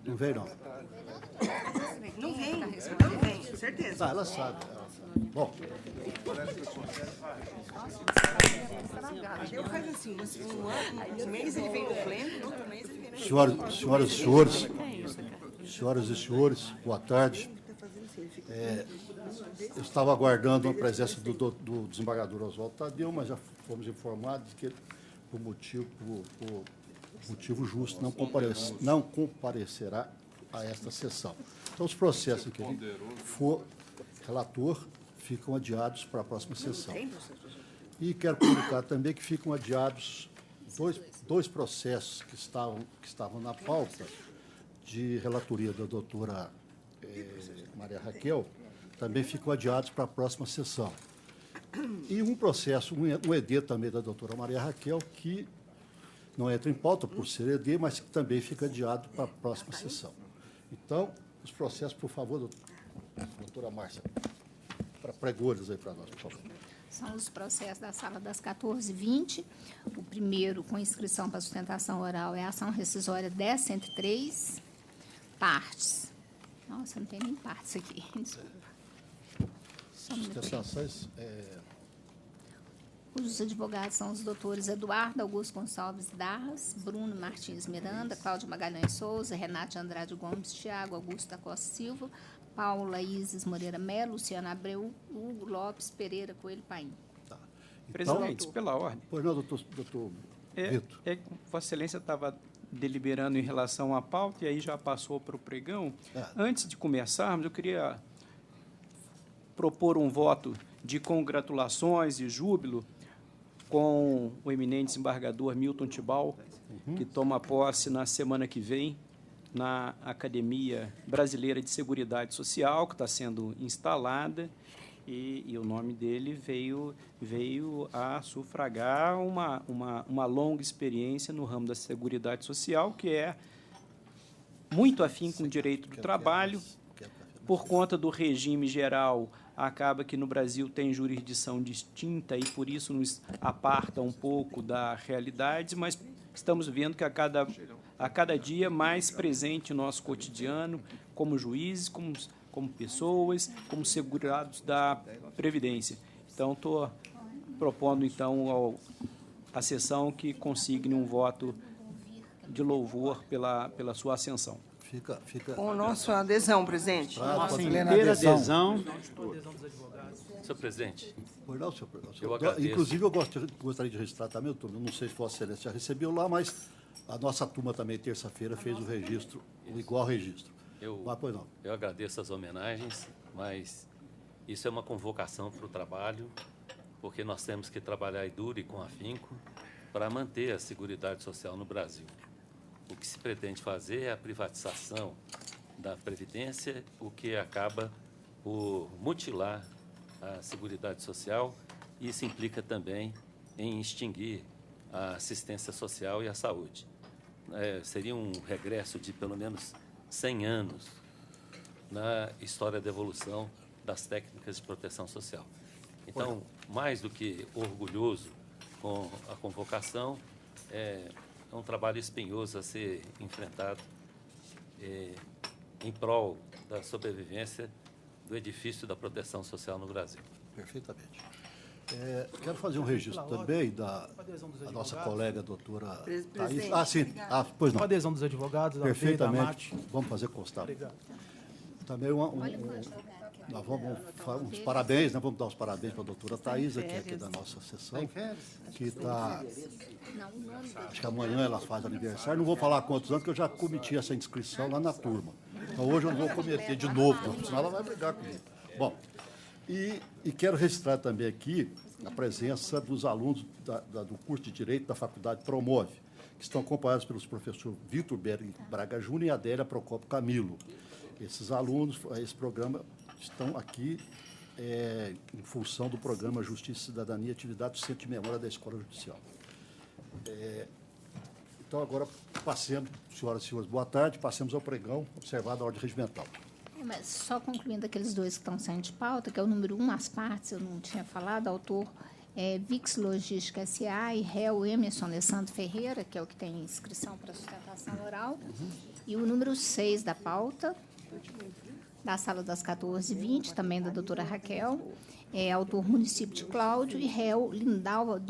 Não veio, não. Não vem, não vem, certeza. Ela sabe. Bom. Eu faço assim, um mês ele vem no pleno, no outro mês ele vem na... Senhoras e senhores, boa tarde. Eu estava aguardando a presença do desembargador Oswaldo Tadeu, mas já fomos informados que, por motivo justo, não comparecerá a esta sessão. Então, os processos que ele for relator ficam adiados para a próxima sessão. E quero comunicar também que ficam adiados dois processos que estavam na pauta de relatoria da doutora Maria Raquel, também ficam adiados para a próxima sessão. E um processo, um ED também da doutora Maria Raquel, que não entra em pauta por ser ED, mas que também fica adiado para a próxima sessão. Então, os processos, por favor, doutora Márcia, para pregores aí para nós, por favor. São os processos da sala das 14h20. O primeiro, com inscrição para sustentação oral, é a ação rescisória 10.103, partes. Nossa, não tem nem partes aqui, desculpa. Sustentações... Os advogados são os doutores Eduardo Augusto Gonçalves Darras, Bruno Martins Miranda, Cláudio Magalhães Souza, Renate Andrade Gomes, Tiago Augusto da Costa Silva, Paula Isis Moreira Melo, Luciano Abreu, Hugo Lopes Pereira Coelho Paim. Tá. Então, Presidente, pela ordem. Pois não, doutor Vitor. Vossa Excelência estava deliberando em relação à pauta e aí já passou para o pregão. Antes de começarmos, eu queria propor um voto de congratulações e júbilo com o eminente desembargador Milton Tibau, que toma posse na semana que vem na Academia Brasileira de Seguridade Social, que está sendo instalada, e o nome dele veio a sufragar uma longa experiência no ramo da Seguridade Social, que é muito afim com o direito do trabalho. Por conta do regime geral, acaba que no Brasil tem jurisdição distinta e, por isso, nos aparta um pouco da realidade, mas estamos vendo que a cada dia mais presente no nosso cotidiano, como juízes, como pessoas, como segurados da Previdência. Então, estou propondo, então, à sessão que consigne um voto de louvor pela sua ascensão. Fica... Com nossa adesão, presidente. Nossa inteira adesão. Senhor presidente. Pois não, senhor presidente. Eu agradeço. Inclusive, eu gostaria de registrar também, eu não sei se Vossa Excelência já recebeu lá, mas a nossa turma também, terça-feira, fez o registro, o igual registro. Pois não. Eu agradeço as homenagens, mas isso é uma convocação para o trabalho, porque nós temos que trabalhar duro e com afinco para manter a Seguridade Social no Brasil. O que se pretende fazer é a privatização da Previdência, o que acaba por mutilar a Seguridade Social, e isso implica também em extinguir a assistência social e a saúde. Seria um regresso de pelo menos 100 anos na história da evolução das técnicas de proteção social. Então, mais do que orgulhoso com a convocação, é um trabalho espinhoso a ser enfrentado em prol da sobrevivência do edifício da proteção social no Brasil. Perfeitamente. Quero fazer um registro também da nossa colega, doutora Thaís. Sim. Pois não. Com a adesão dos advogados, da perfeitamente. Vamos fazer constar. Obrigado. Também nós vamos uns parabéns, né? Vamos dar os parabéns para a doutora Thaisa, que é aqui da nossa sessão, que está... Acho que amanhã ela faz aniversário. Não vou falar quantos anos, porque eu já cometi essa inscrição lá na turma. Então, hoje eu não vou cometer de novo, senão ela vai brigar comigo. Bom, e quero registrar também aqui a presença dos alunos do curso de Direito da Faculdade Promove, que estão acompanhados pelos professores Vitor Berg Braga Júnior e Adélia Procopio Camilo. Esses alunos, esse programa, estão aqui em função do programa Justiça e Cidadania, atividade do Centro de Memória da Escola Judicial. Então, agora, passemos, senhoras e senhores, boa tarde, passemos ao pregão, observado a ordem regimental. Mas só concluindo aqueles dois que estão saindo de pauta, que é o número 1, as partes, eu não tinha falado, autor Vix Logística S.A. e réu Emerson Alessandro Ferreira, que é o que tem inscrição para sustentação oral. E o número 6 da pauta, da sala das 14h20, também da doutora Raquel, autor município de Cláudio e réu Lindalva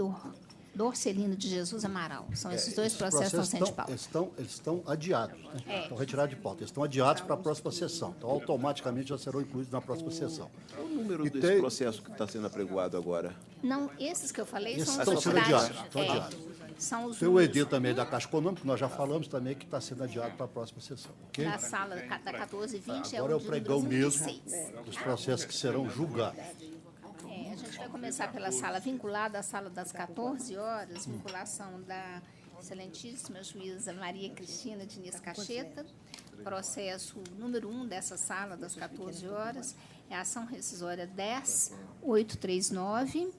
Dorcelino de Jesus Amaral. São esses dois processos que estão sendo de pauta. Eles estão adiados, né? Estão retirados de pauta. Eles estão adiados para a próxima sessão. Então, automaticamente já serão incluídos na próxima sessão. Qual o número desse processo que está sendo apregoado agora? Não, esses que eu falei Esses são os estão sendo retirados. adiados. Estão adiados. São os Tem o números ED também da Caixa Econômica, que nós já falamos também, que está sendo adiado para a próxima sessão. Okay? da sala da 14h20. Agora é o de pregão número mesmo 26. dos processos que serão julgados. A gente vai começar pela sala vinculada à sala das 14 horas, vinculação da excelentíssima juíza Maria Cristina Diniz Cacheta. Processo número 1 dessa sala das 14 horas é a ação rescisória 10839,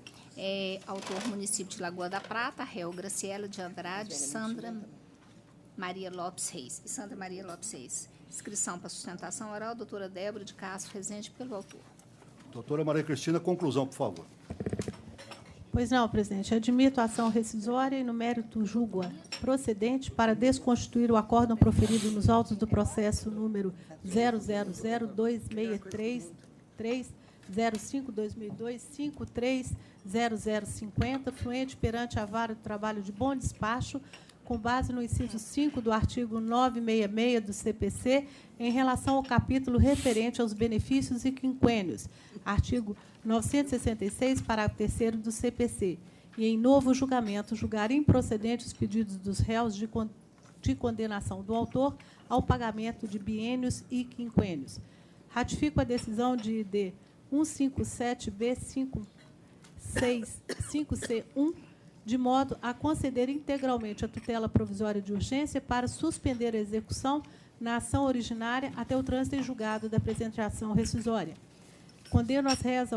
autor município de Lagoa da Prata, réu Graciela de Andrade, Sandra Maria Lopes Reis. Inscrição para sustentação oral, doutora Débora de Castro Rezende, pelo autor. Doutora Maria Cristina, conclusão, por favor. Pois não, presidente. Admito a ação rescisória e, no mérito, julgo-a procedente para desconstituir o acórdão proferido nos autos do processo número 000263305-2002-530050, fluente perante a Vara do Trabalho de bom despacho, com base no inciso 5 do artigo 966 do CPC, em relação ao capítulo referente aos benefícios e quinquênios, artigo 966, parágrafo 3º do CPC, e, em novo julgamento, julgar improcedentes os pedidos dos réus de condenação do autor ao pagamento de biênios e quinquênios. Ratifico a decisão de ID 157B5C1, de modo a conceder integralmente a tutela provisória de urgência para suspender a execução na ação originária até o trânsito em julgado da presente ação rescisória. Condeno as réis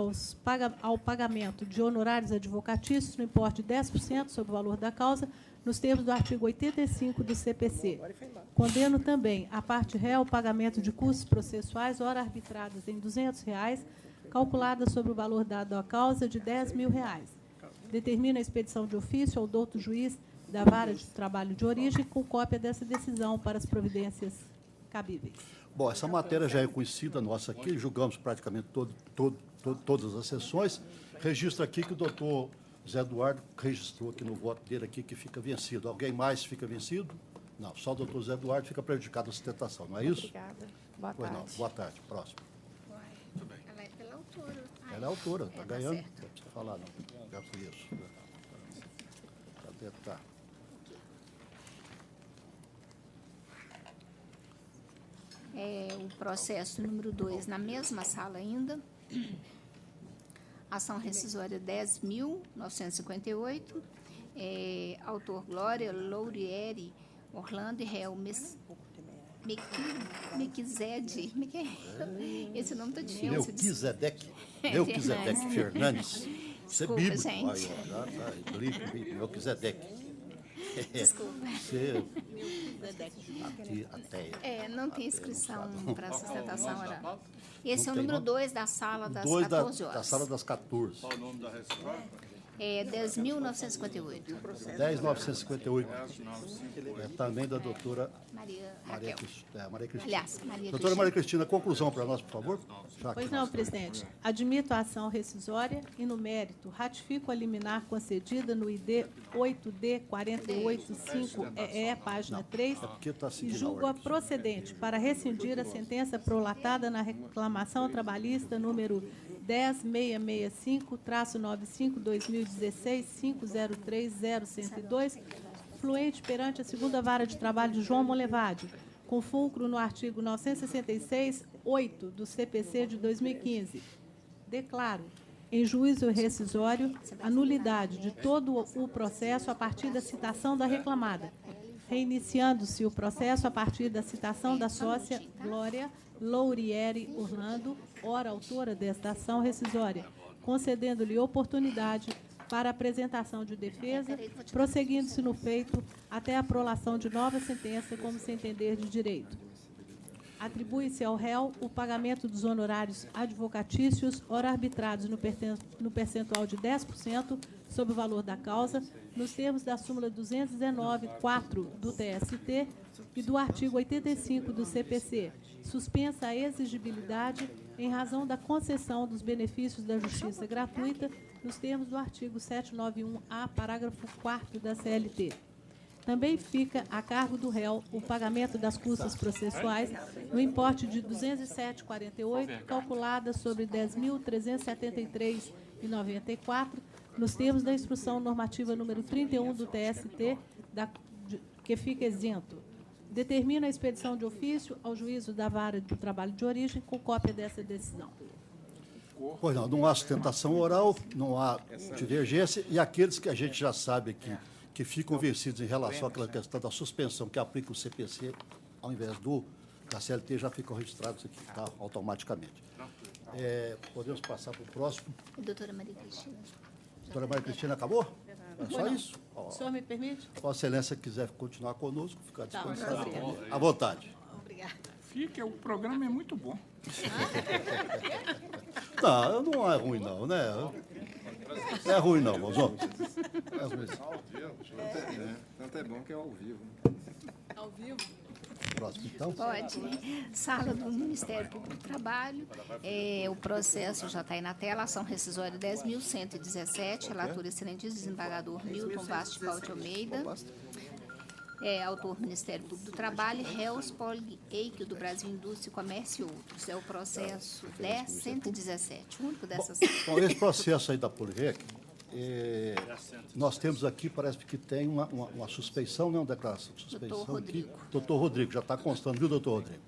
ao pagamento de honorários advocatícios no importe de 10% sobre o valor da causa, nos termos do artigo 85 do CPC. Condeno também a parte réu ao pagamento de custos processuais, ora arbitradas em R$ 200, calculadas sobre o valor dado à causa de R$ 10.000. Determina a expedição de ofício ao douto juiz da Vara de Trabalho de Origem com cópia dessa decisão para as providências cabíveis. Bom, essa matéria já é conhecida nossa aqui, julgamos praticamente todas as sessões. Registro aqui que o doutor Zé Eduardo registrou aqui no voto dele aqui que fica vencido. Alguém mais fica vencido? Não, só o doutor Zé Eduardo fica prejudicado a sustentação, não é isso? Obrigada. Boa Pois tarde. não. Boa tarde. Próximo. Ela é pela autora. Ela é autora, está tá ganhando. certo. Não precisa falar, não. Já por isso. Tá. O processo número 2, na mesma sala ainda. Ação rescisória 10.958. Autor Glória Lourieri Orlando e réu Mequizede. Esse nome está difícil. Melquisedeque Fernandes. Você é Desculpa, bíblico. gente. Melquisedeque. Desculpa. Você... Ateia. Não tem inscrição para sustentação oral. Esse Não é o tem, número não? 2 da sala das 2 14 horas. da sala das 14. Qual o nome da rescisória? 10.958. 10.958. Também da doutora Maria Maria Raquel. Cristina. Aliás, Maria Doutora Cristina. Maria Cristina, conclusão para nós, por favor. Já que Pois não, nós- presidente. Admito a ação rescisória e, no mérito, ratifico a liminar concedida no ID 8D485-EE, página 3, porque está e seguindo a julgo-a ordem. procedente para rescindir a sentença prolatada na reclamação trabalhista número 10.665-95-2016-50300102, fluente perante a segunda Vara de Trabalho de João Molevade, com fulcro no artigo 966-8 do CPC de 2015. Declaro, em juízo rescisório, a nulidade de todo o processo a partir da citação da reclamada, reiniciando-se o processo a partir da citação da sócia Glória Lourieri Orlando, ora autora desta ação rescisória, concedendo-lhe oportunidade para apresentação de defesa, prosseguindo-se no feito até a prolação de nova sentença, como se entender de direito. Atribui-se ao réu o pagamento dos honorários advocatícios, ora arbitrados no percentual de 10% sobre o valor da causa, nos termos da súmula 219.4 do TST e do artigo 85 do CPC, suspensa a exigibilidade em razão da concessão dos benefícios da justiça gratuita nos termos do artigo 791-A, parágrafo 4º da CLT. Também fica a cargo do réu o pagamento das custas processuais no importe de R$ 207,48, calculada sobre R$ 10.373,94, nos termos da Instrução Normativa número 31 do TST, que fica isento. Determina a expedição de ofício ao juízo da vara do trabalho de origem com cópia dessa decisão. Pois não há sustentação oral, não há divergência, e aqueles que a gente já sabe aqui, que ficam vencidos em relação àquela questão da suspensão que aplica o CPC, ao invés da CLT, já ficam registrados aqui, tá, automaticamente. Podemos passar para o próximo. Doutora Maria Cristina. Doutora Maria Cristina, acabou? É só isso? O senhor me permite? Vossa Excelência quiser continuar conosco, ficar à disposição. Obrigada. À vontade. Obrigada. Fica, o programa é muito bom. Não é ruim, não, né? Não é ruim, não, moço. Tanto é bom que é ao vivo. Ao vivo? Próximo, então. Pode. Sala do Ministério Público do Trabalho. O processo já está aí na tela. Ação rescisória 10.117. Relator excelentíssimo desembargador Milton Vaz de Paulo de Almeida. Autor Ministério Público do Trabalho. Réus Polieik do Brasil Indústria, Comércio e outros. É o processo 10.117. O único dessas. Bom, esse processo aí da Polirec, nós temos aqui, parece que tem uma suspeição, não, uma declaração de suspeição. Doutor Rodrigo. Doutor Rodrigo, já está constando, viu, doutor Rodrigo?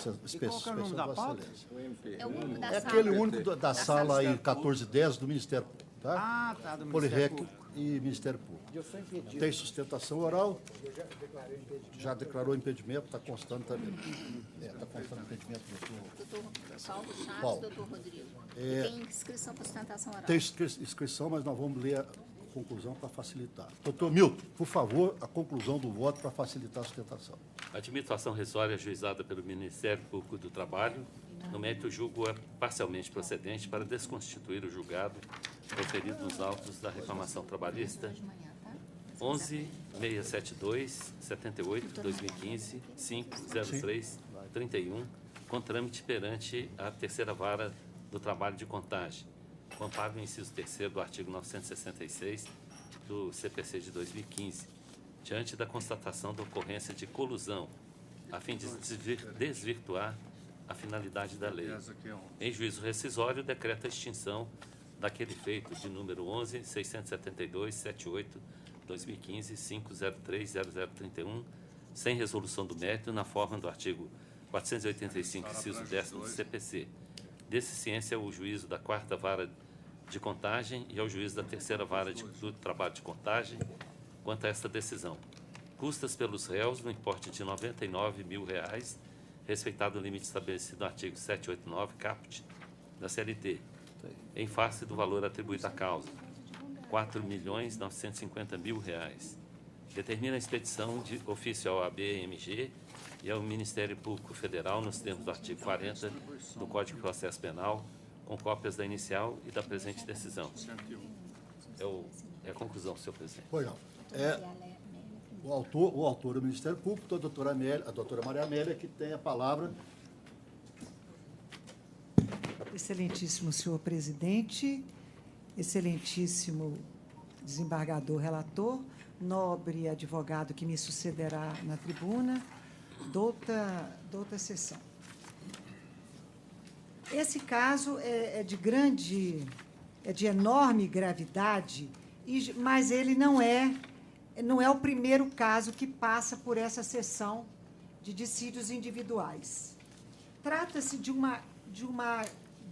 Qual que é o nome da pauta? É o único da É sala. aquele único da sala aí, 1410, do Ministério Público, tá? Tá, do Ministério Polirec Público. e Ministério Público. Tem sustentação oral. Já declarou impedimento, está constando também. Está constando impedimento, doutor. Doutor Paulo Chaves, Paulo. doutor Rodrigo. Tem inscrição para sustentação oral. Tem inscrição, mas nós vamos ler a conclusão para facilitar. Doutor Milton, por favor, a conclusão do voto para facilitar a sustentação. Admito a ação rescisória ajuizada pelo Ministério Público do Trabalho. No mérito, julgo-a parcialmente procedente para desconstituir o julgado proferido nos autos da reclamação trabalhista 11.672, 78, 2015, 503, 31, com trâmite perante a terceira vara do trabalho de Contagem, com amparo no inciso 3º do artigo 966 do CPC de 2015, diante da constatação da ocorrência de colusão, a fim de desvirtuar a finalidade da lei. Em juízo rescisório, decreta a extinção daquele feito de número 11.672.78, 2015, 503.0031, sem resolução do mérito, na forma do artigo 485, inciso 10º do CPC. Desse ciência o juízo da 4ª vara de Contagem e ao juízo da 3ª vara do trabalho de Contagem quanto a esta decisão. Custas pelos réus no importe de R$ 99.000, respeitado o limite estabelecido no artigo 789, caput, da CLT, em face do valor atribuído à causa, R$ 4.950.000. Determina a expedição de ofício ao ABMG e ao Ministério Público Federal, nos termos do artigo 40 do Código de Processo Penal, com cópias da inicial e da presente decisão. É a conclusão, senhor presidente. Pois não. O autor do Ministério Público, a doutora Maria Amélia, que tem a palavra. Excelentíssimo senhor presidente, excelentíssimo desembargador relator, nobre advogado que me sucederá na tribuna, douta sessão. Esse caso é de enorme gravidade, mas ele não é o primeiro caso que passa por essa sessão de dissídios individuais. Trata-se de uma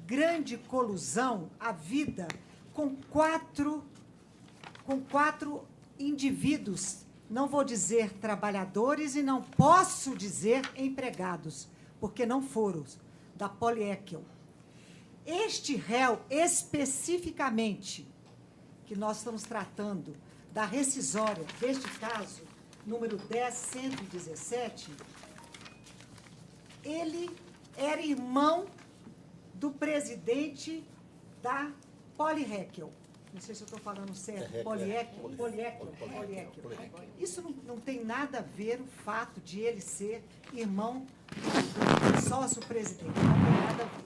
grande colusão havida com quatro indivíduos, não vou dizer trabalhadores e não posso dizer empregados, porque não foram, da Polieik. Este réu, especificamente, que nós estamos tratando da rescisória deste caso, número 10.117, ele era irmão do presidente da Polirec, não sei se eu estou falando certo, Polieckio. Isso não tem nada a ver o fato de ele ser irmão do sócio-presidente. Não tem nada a ver.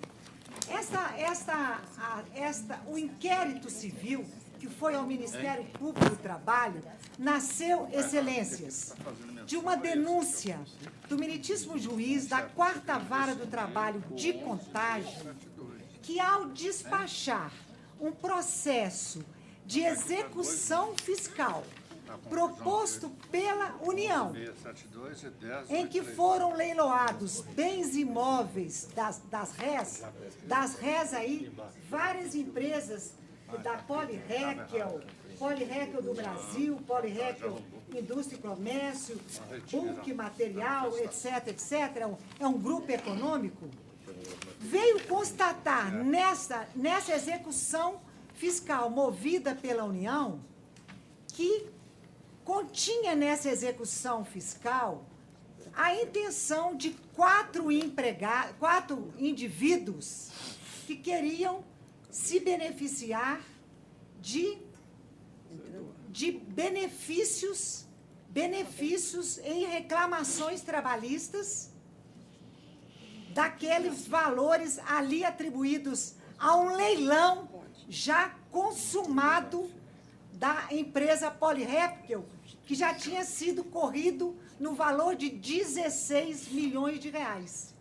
O inquérito civil que foi ao Ministério Público do Trabalho nasceu, excelências, de uma denúncia do meritíssimo juiz da 4ª Vara do Trabalho de Contagem, que ao despachar um processo de execução fiscal proposto pela União, em que foram leiloados bens imóveis das RES aí, várias empresas da Polieckio do Brasil, Polieckio Indústria e Comércio, Bulk Material, etc., é um grupo econômico, veio constatar nessa execução fiscal movida pela União que continha nessa execução fiscal a intenção de 4 indivíduos que queriam se beneficiar de benefícios em reclamações trabalhistas daqueles valores ali atribuídos a um leilão já consumado da empresa Polieckio, que já tinha sido corrido no valor de 16 milhões de reais.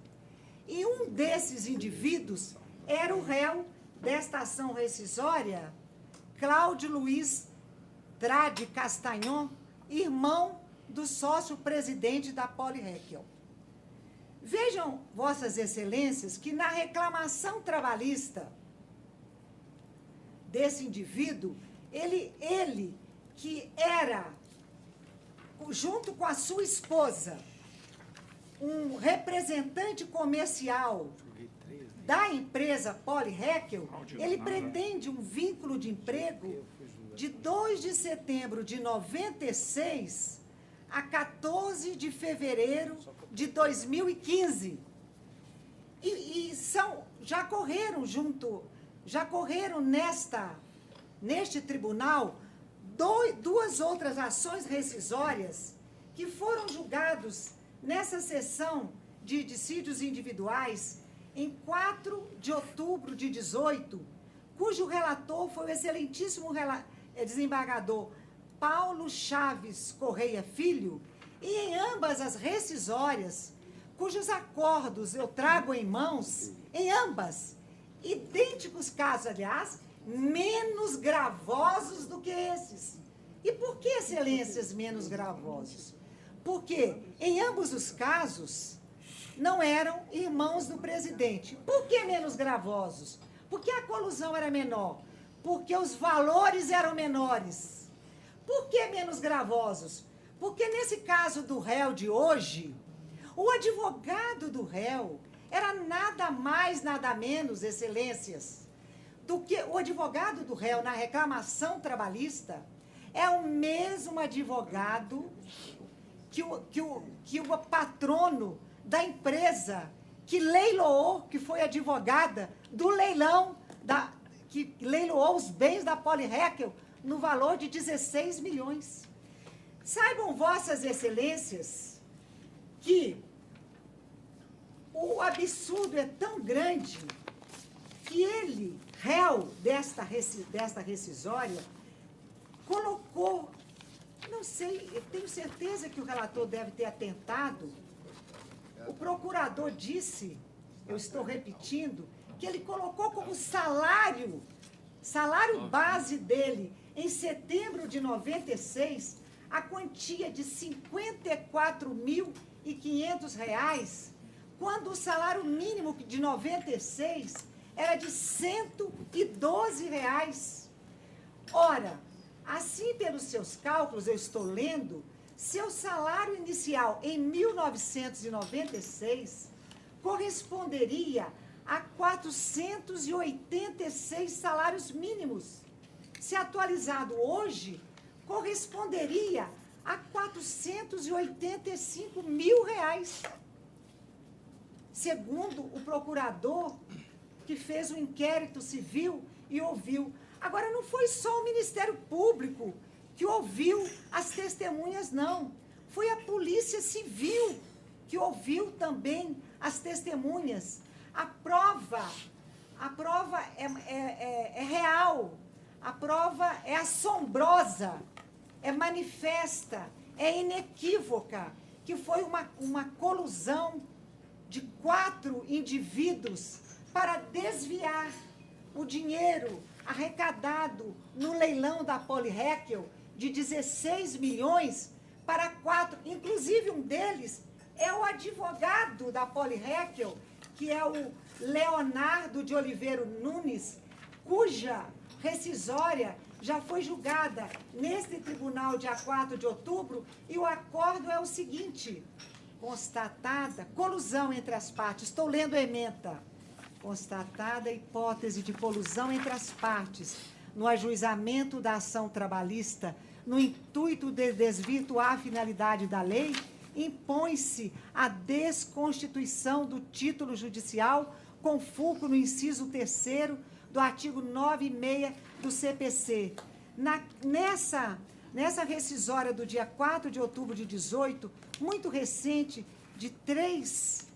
E um desses indivíduos era o réu desta ação rescisória, Cláudio Luiz Trade Castagnon, irmão do sócio-presidente da Polieckio. Vejam, vossas excelências, que na reclamação trabalhista desse indivíduo, ele que era, junto com a sua esposa, um representante comercial da empresa Polieckio, ele pretende um vínculo de emprego de 2 de setembro de 96 a 14 de fevereiro de 2015. Já correram neste tribunal 2 outras ações rescisórias que foram julgados nessa sessão de dissídios individuais em 4 de outubro de 18, cujo relator foi o excelentíssimo desembargador Paulo Chaves Correia Filho, e em ambas as rescisórias, cujos acordos eu trago em mãos, em ambas, idênticos casos, aliás, menos gravosos do que esses. E por que, excelências, menos gravosos? Porque, em ambos os casos, não eram irmãos do presidente. Por que menos gravosos? Porque a colusão era menor. Porque os valores eram menores. Por que menos gravosos? Porque nesse caso do réu de hoje, o advogado do réu era nada mais, nada menos, excelências, do que o advogado do réu na reclamação trabalhista é o mesmo advogado que o patrono da empresa que leiloou, que foi advogada do leilão, que leiloou os bens da Polieckio no valor de 16 milhões. Saibam, vossas excelências, que o absurdo é tão grande que ele, réu desta rescisória, colocou, não sei, eu tenho certeza que o relator deve ter atentado, o procurador disse, eu estou repetindo, que ele colocou como salário base dele, em setembro de 96, a quantia de R$ 54.500, quando o salário mínimo de 96 era de R$ 112. Ora, assim pelos seus cálculos, eu estou lendo, seu salário inicial em 1996 corresponderia a 486 salários mínimos. Se atualizado hoje, corresponderia a R$ 485 mil, segundo o procurador que fez o inquérito civil e ouviu Agora, não foi só o Ministério Público que ouviu as testemunhas, não. Foi a Polícia Civil que ouviu também as testemunhas. A prova é real, a prova é assombrosa, é manifesta, é inequívoca, que foi uma colusão de 4 indivíduos para desviar o dinheiro arrecadado no leilão da Polirrekel de 16 milhões para 4. Inclusive, um deles é o advogado da Polirrekel, que é o Leonardo de Oliveira Nunes, cuja rescisória já foi julgada neste tribunal dia 4 de outubro, e o acordo é o seguinte: constatada colusão entre as partes. Estou lendo a ementa. Constatada a hipótese de colusão entre as partes no ajuizamento da ação trabalhista, no intuito de desvirtuar a finalidade da lei, impõe-se a desconstituição do título judicial com fulcro no inciso 3º do artigo 9.6 do CPC. Nessa rescisória do dia 4 de outubro de 18, muito recente, de três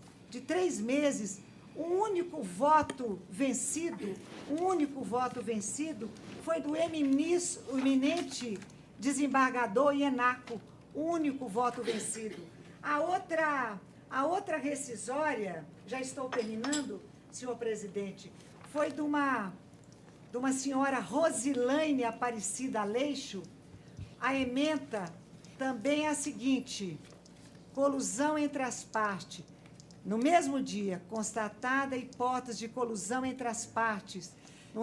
meses, o único voto vencido foi do eminente desembargador Ienaco, o único voto vencido. A outra rescisória, já estou terminando, senhor presidente, foi de uma senhora Rosilaine Aparecida Aleixo. A ementa também é a seguinte: colusão entre as partes. No mesmo dia, constatada a hipótese de colusão entre as partes no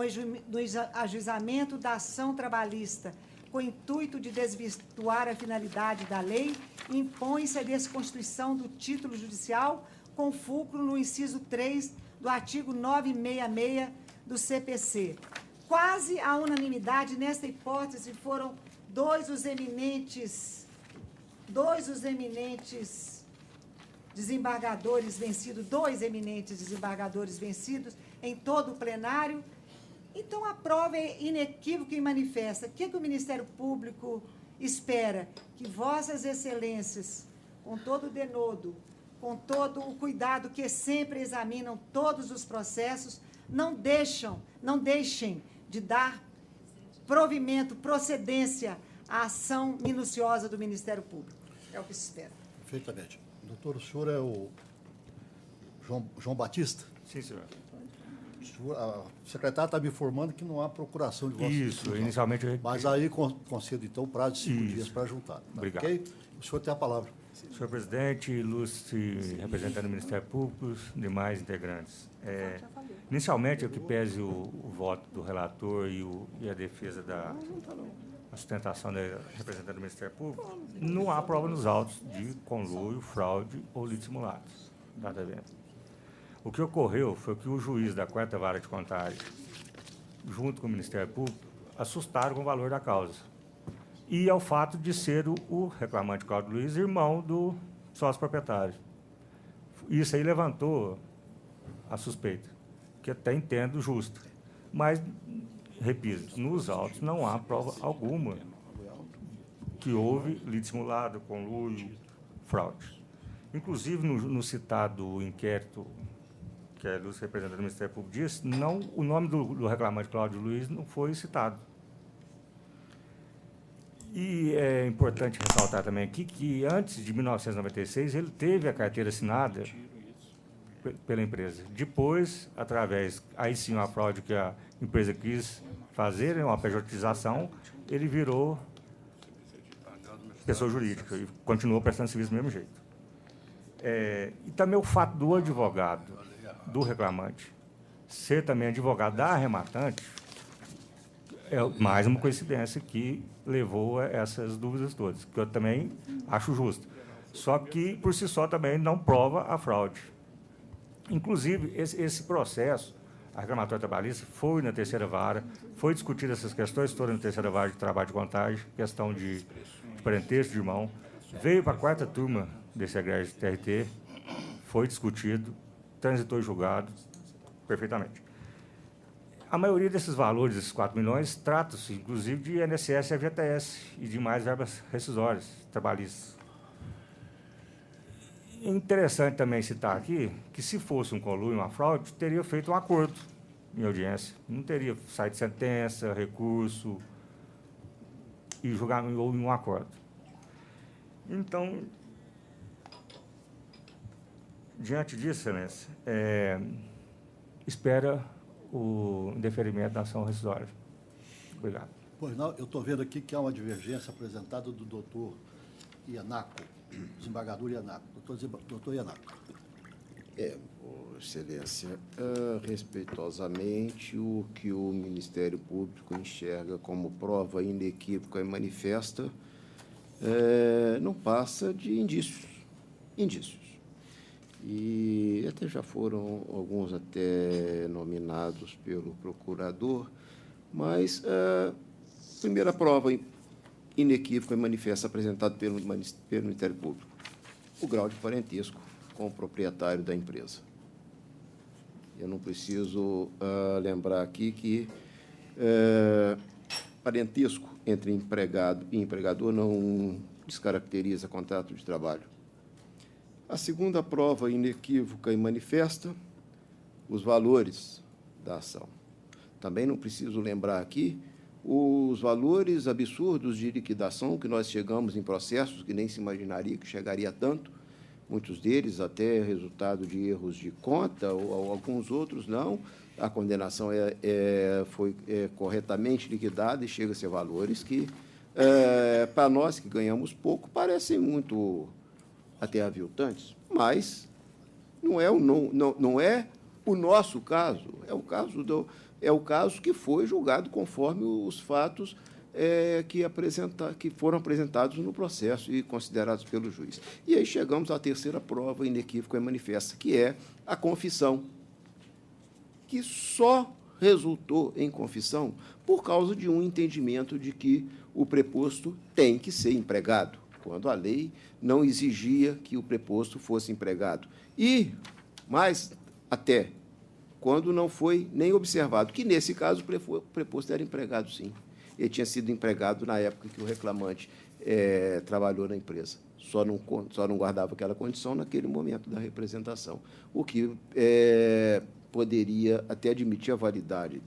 ajuizamento da ação trabalhista com o intuito de desvirtuar a finalidade da lei, impõe-se a desconstituição do título judicial com fulcro no inciso 3 do artigo 966 do CPC. Quase à unanimidade nesta hipótese foram dois os eminentes desembargadores vencidos em todo o plenário. Então, a prova é inequívoca e manifesta. O que o Ministério Público espera? Que vossas excelências, com todo o denodo, com todo o cuidado que sempre examinam todos os processos, não deixem de dar provimento, procedência à ação minuciosa do Ministério Público. É o que se espera. Perfeitamente. Doutor, o senhor é o João Batista? Sim, senhor. A secretária está me informando que não há procuração de vossa Isso, inicialmente... Mas aí concedo, então, o prazo de 5 dias para juntar. Tá? Obrigado. Okay? O senhor tem a palavra. Senhor presidente, ilustre representante do Ministério Público, demais integrantes. Inicialmente, eu que pese o voto do relator e a defesa da sustentação da representante do Ministério Público, não há prova nos autos de conluio, fraude ou lito simulado. Nada a ver. O que ocorreu foi que o juiz da 4ª Vara de Contagem, junto com o Ministério Público, assustaram com o valor da causa. E ao fato de ser o reclamante Cláudio Luiz irmão do sócio proprietário. Isso aí levantou a suspeita, que até entendo justa. Mas, repito, nos autos não há prova alguma que houve lito simulado, conluio, fraude. Inclusive, no citado inquérito que a ilustre representante do Ministério Público disse, o nome do reclamante Cláudio Luiz não foi citado. E é importante ressaltar também aqui que, antes de 1996, ele teve a carteira assinada pela empresa. Depois, aí sim, uma fraude que a empresa quis fazer, uma pejotização, ele virou pessoa jurídica e continuou prestando serviço do mesmo jeito. E também o fato do advogado, do reclamante, ser também advogado da arrematante, é mais uma coincidência que levou a essas dúvidas todas, que eu também acho justo. Só que, por si só, também não prova a fraude. Inclusive, esse processo, a reclamatória trabalhista, foi na 3ª Vara, foi discutida essas questões todas na 3ª Vara de Trabalho de Contagem, questão de parentesco de irmão, veio para a 4ª turma desse egrégio de TRT, foi discutido, transitou e julgado perfeitamente. A maioria desses valores, esses 4 milhões, trata-se, inclusive, de INSS e FGTS e de mais verbas rescisórias, trabalhistas. Interessante também citar aqui que, se fosse um conluio, uma fraude, teria feito um acordo em audiência. Não teria saído sentença, recurso e julgamento ou um acordo. Então, diante disso, Excelência, espera o indeferimento da ação rescisória. Obrigado. Pois não, eu estou vendo aqui que há uma divergência apresentada do doutor Ianaco, desembargador Ianaco. Doutor Ianaco. Excelência, respeitosamente, o que o Ministério Público enxerga como prova inequívoca e manifesta não passa de indícios. E até já foram alguns até nominados pelo procurador, mas a primeira prova inequívoca e manifesta apresentada pelo Ministério Público, o grau de parentesco com o proprietário da empresa. Eu não preciso lembrar aqui que parentesco entre empregado e empregador não descaracteriza contrato de trabalho. A segunda prova inequívoca e manifesta os valores da ação. Também não preciso lembrar aqui os valores absurdos de liquidação que nós chegamos em processos que nem se imaginaria que chegaria a tanto, muitos deles até resultado de erros de conta, ou alguns outros não. A condenação foi corretamente liquidada e chega a ser valores que, para nós que ganhamos pouco, parecem muito até aviltantes, mas não é o nosso caso, é o caso que foi julgado conforme os fatos que foram apresentados no processo e considerados pelo juiz. E aí chegamos à terceira prova inequívoca e manifesta, que é a confissão, que só resultou em confissão por causa de um entendimento de que o preposto tem que ser empregado, quando a lei não exigia que o preposto fosse empregado. E, mais até, quando não foi nem observado, que, nesse caso, o preposto era empregado, sim. Ele tinha sido empregado na época que o reclamante trabalhou na empresa. Só não guardava aquela condição naquele momento da representação, o que poderia até admitir a validade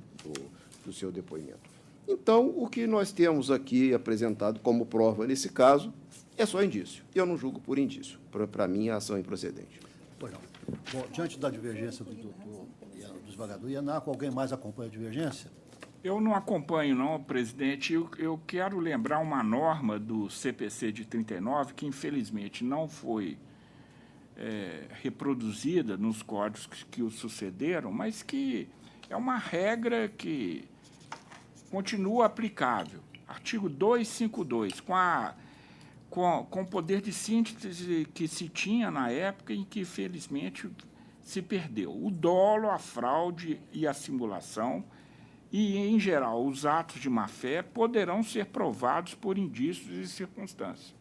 do seu depoimento. Então, o que nós temos aqui apresentado como prova nesse caso é só indício. Eu não julgo por indício. Para mim, a ação é improcedente. Pois não. Bom, diante da divergência do doutor do desembargador Ianaco, alguém mais acompanha a divergência? Eu não acompanho, não, presidente. Eu quero lembrar uma norma do CPC de 39, que, infelizmente, não foi reproduzida nos códigos que o sucederam, mas que é uma regra que continua aplicável. Artigo 252, com o poder de síntese que se tinha na época em que, felizmente, se perdeu. O dolo, a fraude e a simulação e, em geral, os atos de má-fé poderão ser provados por indícios e circunstâncias.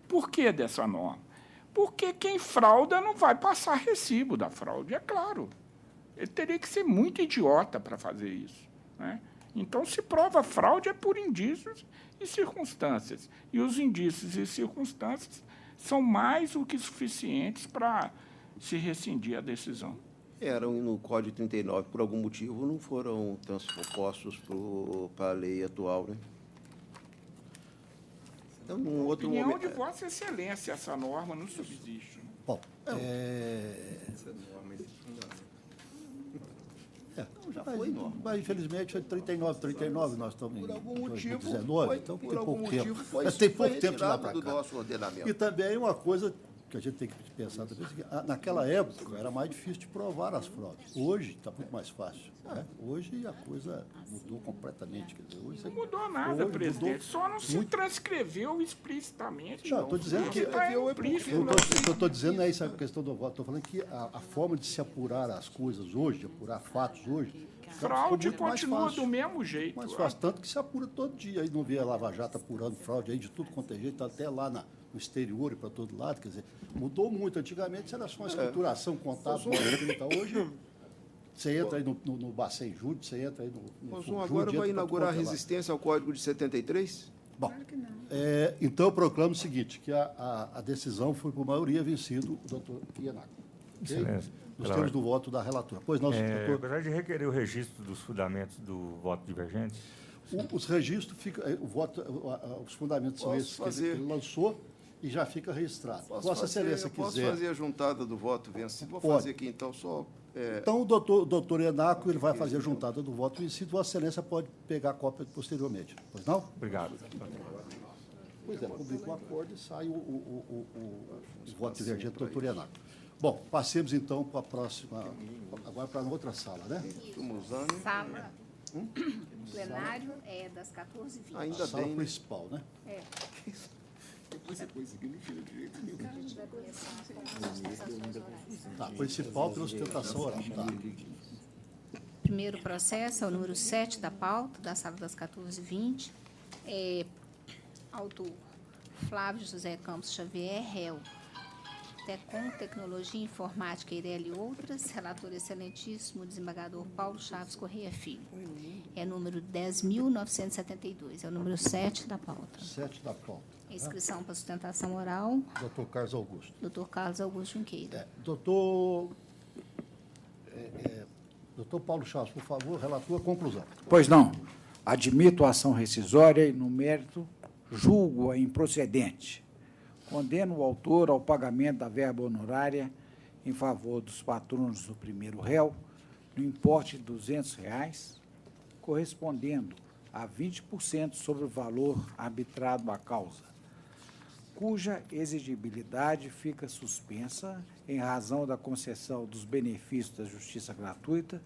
Por que dessa norma? Porque quem frauda não vai passar recibo da fraude, é claro. Ele teria que ser muito idiota para fazer isso, né? Então, se prova fraude é por indícios e circunstâncias. E os indícios e circunstâncias são mais do que suficientes para se rescindir a decisão. Eram no Código 39, por algum motivo, não foram transpostos para a lei atual, né? Então, num outro momento... de Vossa Excelência, essa norma não subsiste. Bom, essa norma existe fundamento. Já foi norma. Mas, infelizmente, é 39, nós estamos por algum em motivo, 2019, então tem pouco tempo. Mas tem pouco tempo de lá para cá. Nosso ordenamento. E também uma coisa que a gente tem que pensar também, naquela época era mais difícil de provar as fraudes. Hoje está muito mais fácil, né? Hoje a coisa mudou completamente. Quer dizer, hoje não mudou nada, presidente. Só não se transcreveu explicitamente. Não, estou dizendo que... O que eu estou dizendo é isso, a questão do voto. Estou falando que a forma de se apurar as coisas hoje, de apurar fatos hoje... Fraude continua do mesmo jeito. Mais fácil, tanto que se apura todo dia. Aí não vê a Lava Jato apurando fraude aí de tudo quanto é jeito, até lá no exterior e para todo lado. Quer dizer, mudou muito. Antigamente era só uma escrituração contábil. Hoje Você entra aí no Bacen Júlio, você entra aí no Consul agora vai inaugurar a resistência ao Código de 73? Bom, então eu proclamo o seguinte, que a decisão foi por maioria vencido o doutor Ianaco. Okay? Excelência. Nos termos do voto da relatora. Pois não, doutor? Eu gostaria de requerer o registro dos fundamentos do voto divergente. Os registros, os fundamentos são esses que ele lançou e já fica registrado. Vossa Excelência quiser... Posso fazer a juntada do voto vencido? Vou Pode. fazer aqui, então, só... Então, o doutor Ianaco, ele vai fazer a juntada do voto vencido. Vossa Excelência pode pegar a cópia posteriormente. Pois não? Obrigado. Pois é, publica o acordo e sai o voto divergente do doutor Ianaco. Bom, passemos, então, para a próxima... Agora para a outra sala, né? Sala... Plenário é das 14h20. Ainda sala bem, principal, né? É. Depois você põe isso aqui, não tira direito nenhum. A gente vai começar com as sustentações orais. Tá, principal pela sustentação oral. Tá. Primeiro processo é o número 7 da pauta, da sala das 14h20. Autor Flávio José Campos Xavier, réu. Tecom, Tecnologia, Informática, Eireli e outras. Relator excelentíssimo, desembargador Paulo Chaves Correia Filho. É número 10.972, é o número 7 da pauta. 7 da pauta. Inscrição para sustentação oral. Doutor Carlos Augusto. Doutor Carlos Augusto Junqueira. Doutor Paulo Chaves, por favor, relator, conclusão. Pois não. Admito a ação rescisória e, no mérito, julgo-a improcedente. Condeno o autor ao pagamento da verba honorária em favor dos patronos do primeiro réu, no importe de R$ 200, correspondendo a 20% sobre o valor arbitrado à causa, cuja exigibilidade fica suspensa em razão da concessão dos benefícios da justiça gratuita,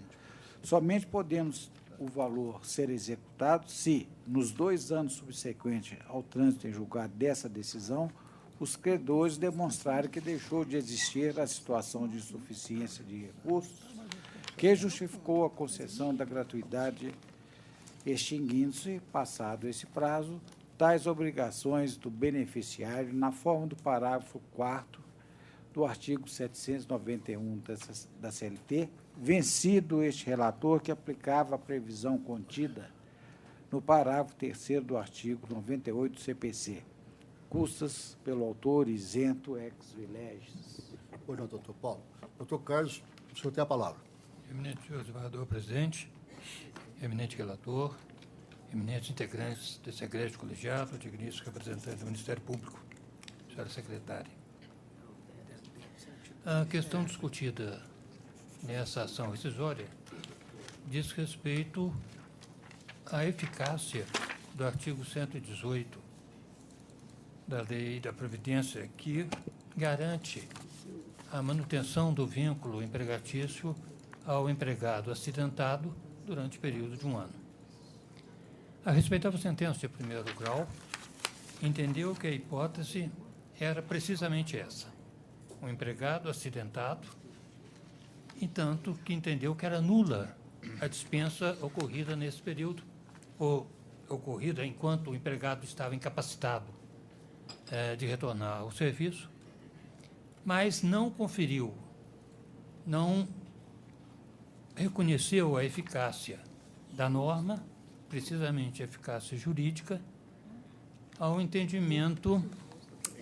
somente podendo o valor ser executado se, nos 2 anos subsequentes ao trânsito em julgado dessa decisão, os credores demonstrarem que deixou de existir a situação de insuficiência de recursos que justificou a concessão da gratuidade, extinguindo-se, passado esse prazo, tais obrigações do beneficiário na forma do parágrafo 4º do artigo 791 da CLT, vencido este relator que aplicava a previsão contida no parágrafo 3º do artigo 98 do CPC. Custas pelo autor isento ex vilegis. Pois não, doutor Paulo. Doutor Carlos, o senhor tem a palavra. Eminente senhor desembargador presidente, eminente relator, eminentes integrantes desse egrégio colegiado, digníssimo representante do Ministério Público, senhora secretária. A questão discutida nessa ação rescisória diz respeito à eficácia do artigo 118 da Lei da Previdência, que garante a manutenção do vínculo empregatício ao empregado acidentado durante o período de 1 ano. A respeitável sentença de primeiro grau entendeu que a hipótese era precisamente essa: um empregado acidentado, entanto que entendeu que era nula a dispensa ocorrida nesse período, ou ocorrida enquanto o empregado estava incapacitado de retornar ao serviço, mas não conferiu, não reconheceu a eficácia da norma, precisamente a eficácia jurídica, ao entendimento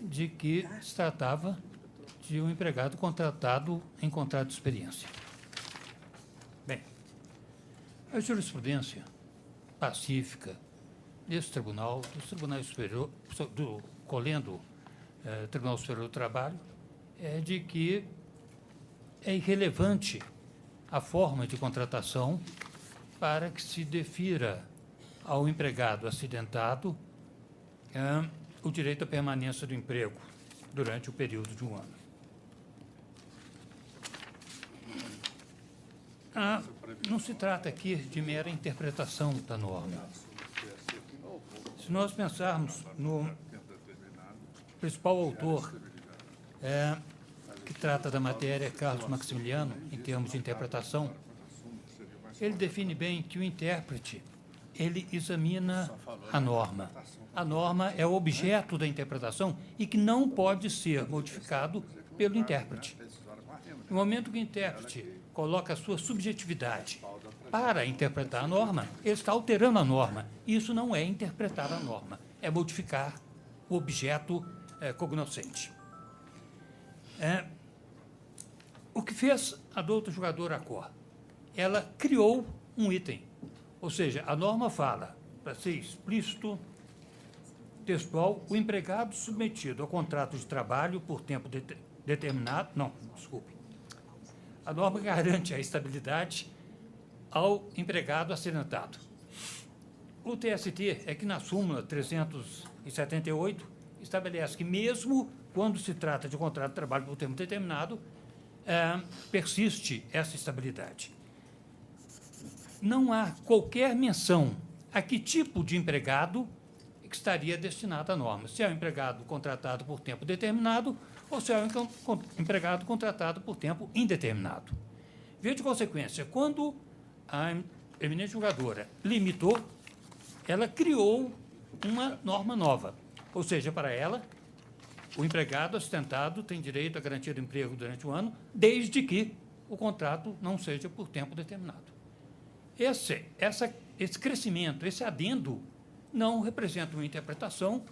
de que se tratava de um empregado contratado em contrato de experiência. Bem, a jurisprudência pacífica desse tribunal, dos tribunais superior, colhendo Tribunal Superior do Trabalho, é de que é irrelevante a forma de contratação para que se defira ao empregado acidentado o direito à permanência do emprego durante o período de 1 ano. Não se trata aqui de mera interpretação da norma. Se nós pensarmos no principal autor que trata da matéria, Carlos Maximiliano, em termos de interpretação, ele define bem que o intérprete, ele examina a norma. A norma é o objeto da interpretação e que não pode ser modificado pelo intérprete. No momento que o intérprete coloca a sua subjetividade para interpretar a norma, ele está alterando a norma. Isso não é interpretar a norma, é modificar o objeto cognoscente. O que fez a doutora jogadora Acor? Ela criou um item, ou seja, a norma fala, para ser explícito, textual, o empregado submetido ao contrato de trabalho por tempo determinado, não, desculpe, a norma garante a estabilidade ao empregado acidentado. O TST é que na súmula 378 estabelece que mesmo quando se trata de contrato de trabalho por tempo determinado, persiste essa estabilidade. Não há qualquer menção a que tipo de empregado que estaria destinado à norma, se é um empregado contratado por tempo determinado ou se é um empregado contratado por tempo indeterminado. Via de consequência, quando a eminente julgadora limitou, ela criou uma norma nova, ou seja, para ela, o empregado assistentado tem direito à garantia de emprego durante o ano, desde que o contrato não seja por tempo determinado. Esse crescimento, esse adendo, não representa uma interpretação,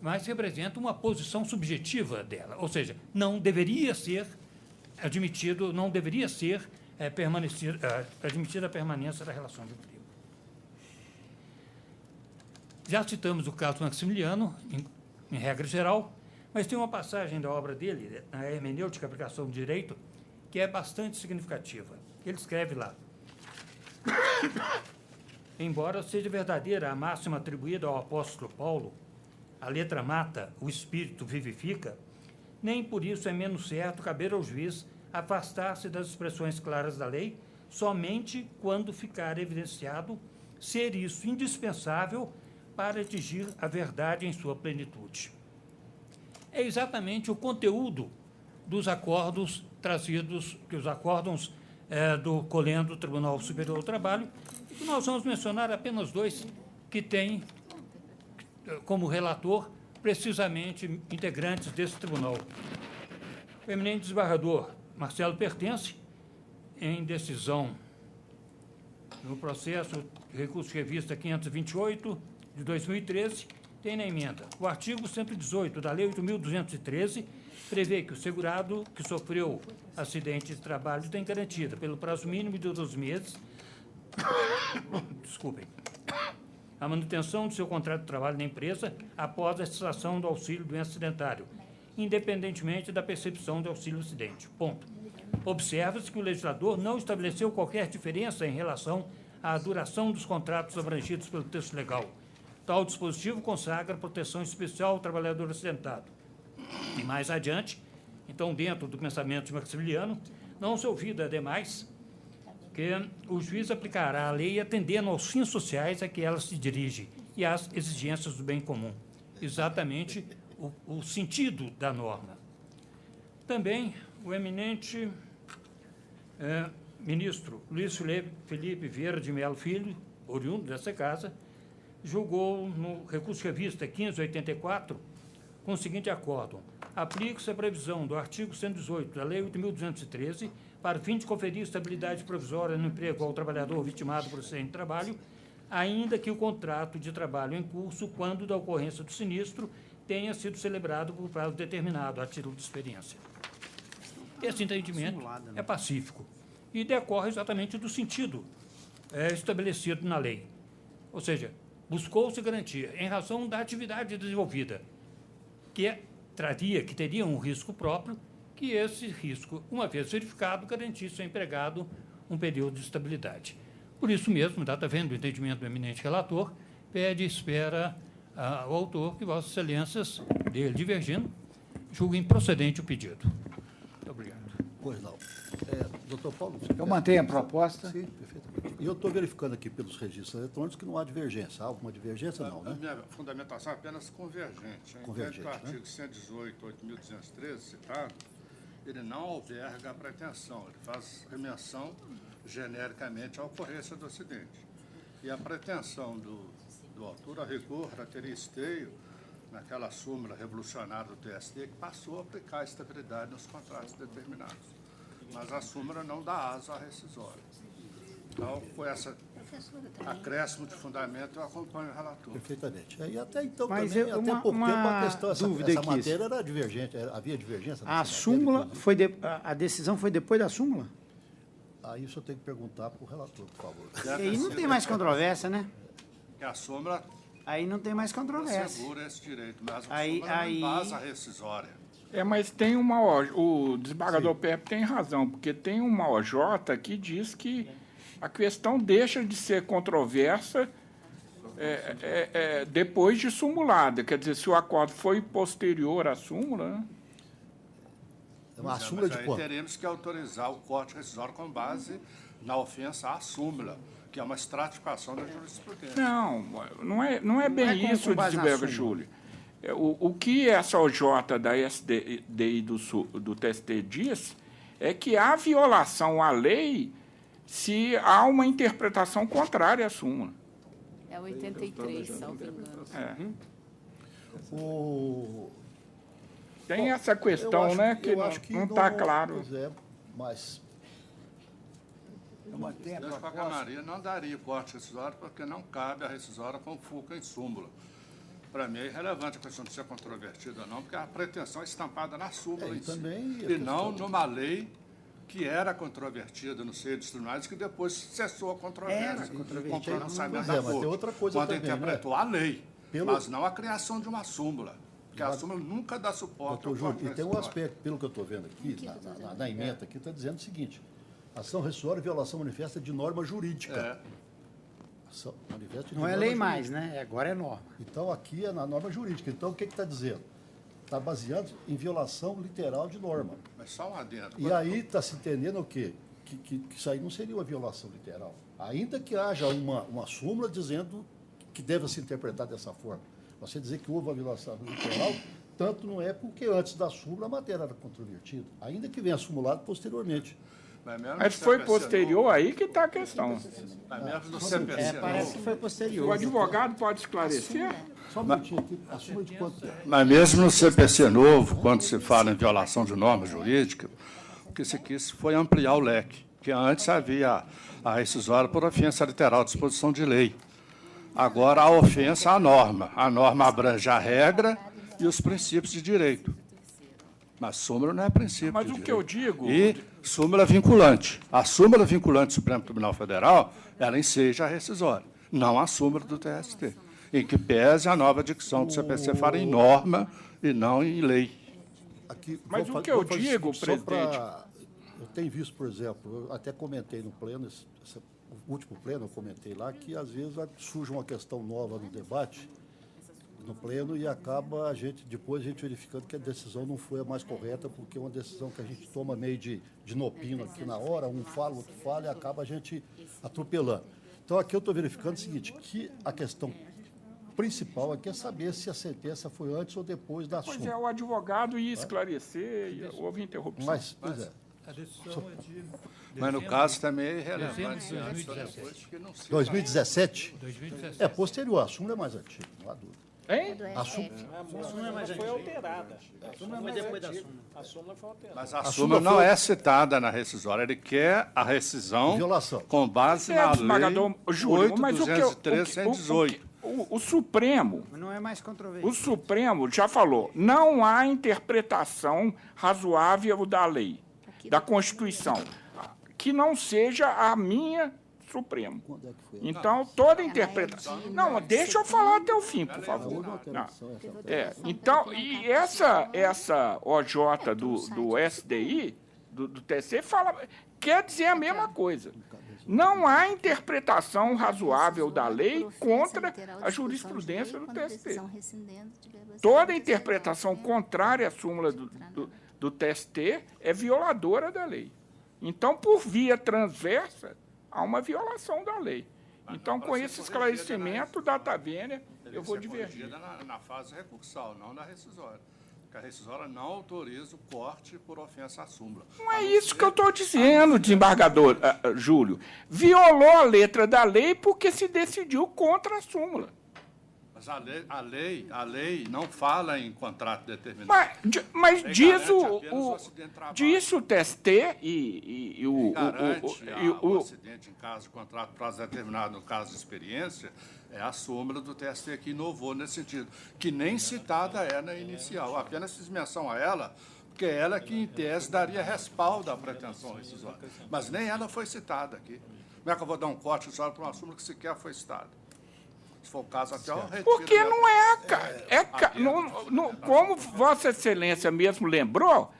mas representa uma posição subjetiva dela, ou seja, não deveria ser admitido, não deveria ser admitida a permanência da relação de emprego. Já citamos o caso Maximiliano, em regra geral, mas tem uma passagem da obra dele, na Hermenêutica e Aplicação do Direito, que é bastante significativa. Ele escreve lá: embora seja verdadeira a máxima atribuída ao apóstolo Paulo, a letra mata, o espírito vivifica, nem por isso é menos certo caber ao juiz afastar-se das expressões claras da lei, somente quando ficar evidenciado ser isso indispensável para atingir a verdade em sua plenitude. É exatamente o conteúdo dos acordos trazidos, que os acórdãos do Colendo do Tribunal Superior do Trabalho, e que nós vamos mencionar apenas dois que têm como relator precisamente integrantes desse tribunal. O eminente desembargador Marcelo Pertence, em decisão no processo de recurso de revista 528 de 2013, tem na emenda: o artigo 118 da Lei 8.213 prevê que o segurado que sofreu acidente de trabalho tem garantida, pelo prazo mínimo de 12 meses, desculpem, a manutenção do seu contrato de trabalho na empresa após a cessação do auxílio doença acidentário, independentemente da percepção do auxílio acidente. Ponto. Observa-se que o legislador não estabeleceu qualquer diferença em relação à duração dos contratos abrangidos pelo texto legal. Tal dispositivo consagra proteção especial ao trabalhador acidentado. E mais adiante, então, dentro do pensamento de Maximiliano, não se ouvida, ademais, que o juiz aplicará a lei atendendo aos fins sociais a que ela se dirige e às exigências do bem comum. Exatamente o sentido da norma. Também o eminente ministro Luiz Felipe Vieira de Melo Filho, oriundo dessa casa, julgou no recurso de revista 1584 com o seguinte acórdão: aplica-se a previsão do artigo 118 da Lei 8.213 para o fim de conferir estabilidade provisória no emprego ao trabalhador vitimado por acidente de trabalho, ainda que o contrato de trabalho em curso, quando da ocorrência do sinistro, tenha sido celebrado por prazo determinado, a título de experiência. Esse entendimento é pacífico e decorre exatamente do sentido estabelecido na lei. Ou seja, buscou-se garantia, em razão da atividade desenvolvida, que teria um risco próprio, que esse risco, uma vez verificado, garantisse ao empregado um período de estabilidade. Por isso mesmo, data vendo o entendimento do eminente relator, pede e espera ao autor que Vossas Excelências, dele divergindo, julguem procedente o pedido. Muito obrigado. Pois não. Doutor Paulo... Eu mantenho a proposta. Sim, perfeitamente. E eu estou verificando aqui pelos registros eletrônicos que não há divergência. Há alguma divergência? Não, né? A minha fundamentação é apenas convergente. Convergente, o artigo 118, 8.213, citado, ele não alberga a pretensão, ele faz remissão genericamente à ocorrência do acidente. E a pretensão do autor a rigor teria esteio naquela súmula revolucionária do TST que passou a aplicar a estabilidade nos contratos determinados. mas a súmula não dá asa à rescisória. Então, com esse acréscimo de fundamento, eu acompanho o relator. Perfeitamente. E até então, Mas também, uma- até pouco tempo, uma a questão, essa dúvida aqui. matéria era divergente, havia divergência. A nessa súmula matéria, foi a decisão foi depois da súmula? aí isso eu tenho que perguntar para o relator, por favor. E aí não tem mais controvérsia, né? Que a súmula Aí não tem mais controvérsia. assegura esse direito, mas a Aí- súmula não aí- embasa a rescisória. Mas tem uma o desembargador Pepe tem razão, porque tem uma OJ que diz que a questão deixa de ser controversa depois de sumulada. Quer dizer, se o acordo foi posterior à súmula, né? Uma súmula Mas de aí quanto? teremos que autorizar o corte rescisório com base na ofensa à súmula, que é uma estratificação da jurisprudência. Não é bem com isso, base na desembargador súmula. Júlio. O que essa OJ da SDI do TST diz é que há violação à lei se há uma interpretação contrária à súmula. É 83, salvo engano. Tem essa questão, né, que não está claro. Pois é, mas Eu com a Camaria não daria corte rescisório porque não cabe a rescisória com fulcro em súmula. Para mim é irrelevante a questão de ser controvertida ou não, porque a pretensão é estampada na súmula em si, e não numa lei que era controvertida no seio dos tribunais, que depois cessou a controvérsia com o pronunciamento da mas tem Corte, outra coisa quando também, interpretou né? a lei, Pelo- mas não a criação de uma súmula, porque a súmula nunca dá suporte ao Doutor corte Júlio, e tem um rescisório. aspecto, pelo que eu estou vendo aqui, na ementa aqui, está dizendo o seguinte: ação rescisória e violação manifesta de norma jurídica. Ação manifesta de Não é norma lei jurídica. mais, né? Agora é norma. Então, aqui é na norma jurídica. Então, o que está dizendo? Está baseado em violação literal de norma. Mas só um adendo. E aí está se entendendo o quê? Que isso aí não seria uma violação literal. Ainda que haja uma súmula dizendo que deve se interpretar dessa forma. Você dizer que houve uma violação literal, tanto não é porque antes da súmula a matéria era controvertida. Ainda que venha acumulado posteriormente. Mas foi posterior, aí que está a questão. Parece que foi posterior. O advogado pode esclarecer? Só um minutinho aqui, a súmula de quanto tempo? Mas mesmo no CPC novo, quando se fala em violação de norma jurídica, o que se quis foi ampliar o leque, porque antes havia a rescisória por ofensa literal, disposição de lei. Agora, a ofensa à norma. A norma abrange a regra e os princípios de direito. Mas súmula não é princípio Mas de o que direito. eu digo... E súmula vinculante. A súmula vinculante do Supremo Tribunal Federal, ela enseja a rescisória, não a súmula do TST, em que pese a nova dicção do CPC fala em norma e não em lei. Mas Vou o que fa- eu vou fazer digo, o seguinte, só presidente... Eu tenho visto, por exemplo, eu até comentei no pleno, o último pleno, eu comentei lá, que às vezes surge uma questão nova no debate, no pleno, e acaba depois a gente verificando que a decisão não foi a mais correta, porque é uma decisão que a gente toma meio de nopino aqui na hora, um fala, outro fala, e acaba a gente atropelando. Então, aqui eu estou verificando o seguinte, que a questão principal aqui é saber se a sentença foi antes ou depois da Pois súmula. é, o advogado ia esclarecer, houve interrupção. Mas, pois é. A decisão é de Mas no caso também é irrelevante. dezembro de se antes ou 2017. depois, porque não se 2017? 2017. É posterior, a súmula é mais antiga, não há dúvida. Hein? A súmula foi alterada. A súmula foi depois da súmula. A súmula foi alterada. Mas a A súmula súmula não foi- é citada na rescisória. Ele quer a rescisão Violação. com base na lei Desembargador Júlio, mas o que eu- 8.213/118. O Supremo, Mas não é mais controverso. o Supremo já falou, não há interpretação razoável da lei, da Constituição, que não seja a minha Supremo. Então, toda interpretação... Não, deixa eu falar até o fim, por favor. Não. Então, e essa OJ do SDI, do TC, quer dizer a mesma coisa. Não há interpretação razoável da lei contra a jurisprudência do TST. Toda interpretação contrária à súmula do TST é violadora da lei. Então, por via transversa, há uma violação da lei. Então, com esse esclarecimento da Tavênia, eu vou divergir. Na fase recursal, não na rescisória. Porque a rescisória não autoriza o corte por ofensa à súmula. Não é isso que eu estou dizendo, desembargador Júlio. Violou a letra da lei porque se decidiu contra a súmula. Mas a lei não fala em contrato determinado. Mas diz o diz o TST e o acidente em caso de contrato prazo determinado, no caso de experiência, é a súmula do TST que inovou nesse sentido, que nem citada é na inicial, apenas fiz menção a ela, porque é ela que, em tese, daria respaldo à pretensão rescisória. Mas nem ela foi citada aqui. Como é que eu vou dar um corte para uma súmula que sequer foi citada? Se for o caso, até eu retiro. Porque não é, cara. Como Vossa Excelência mesmo lembrou,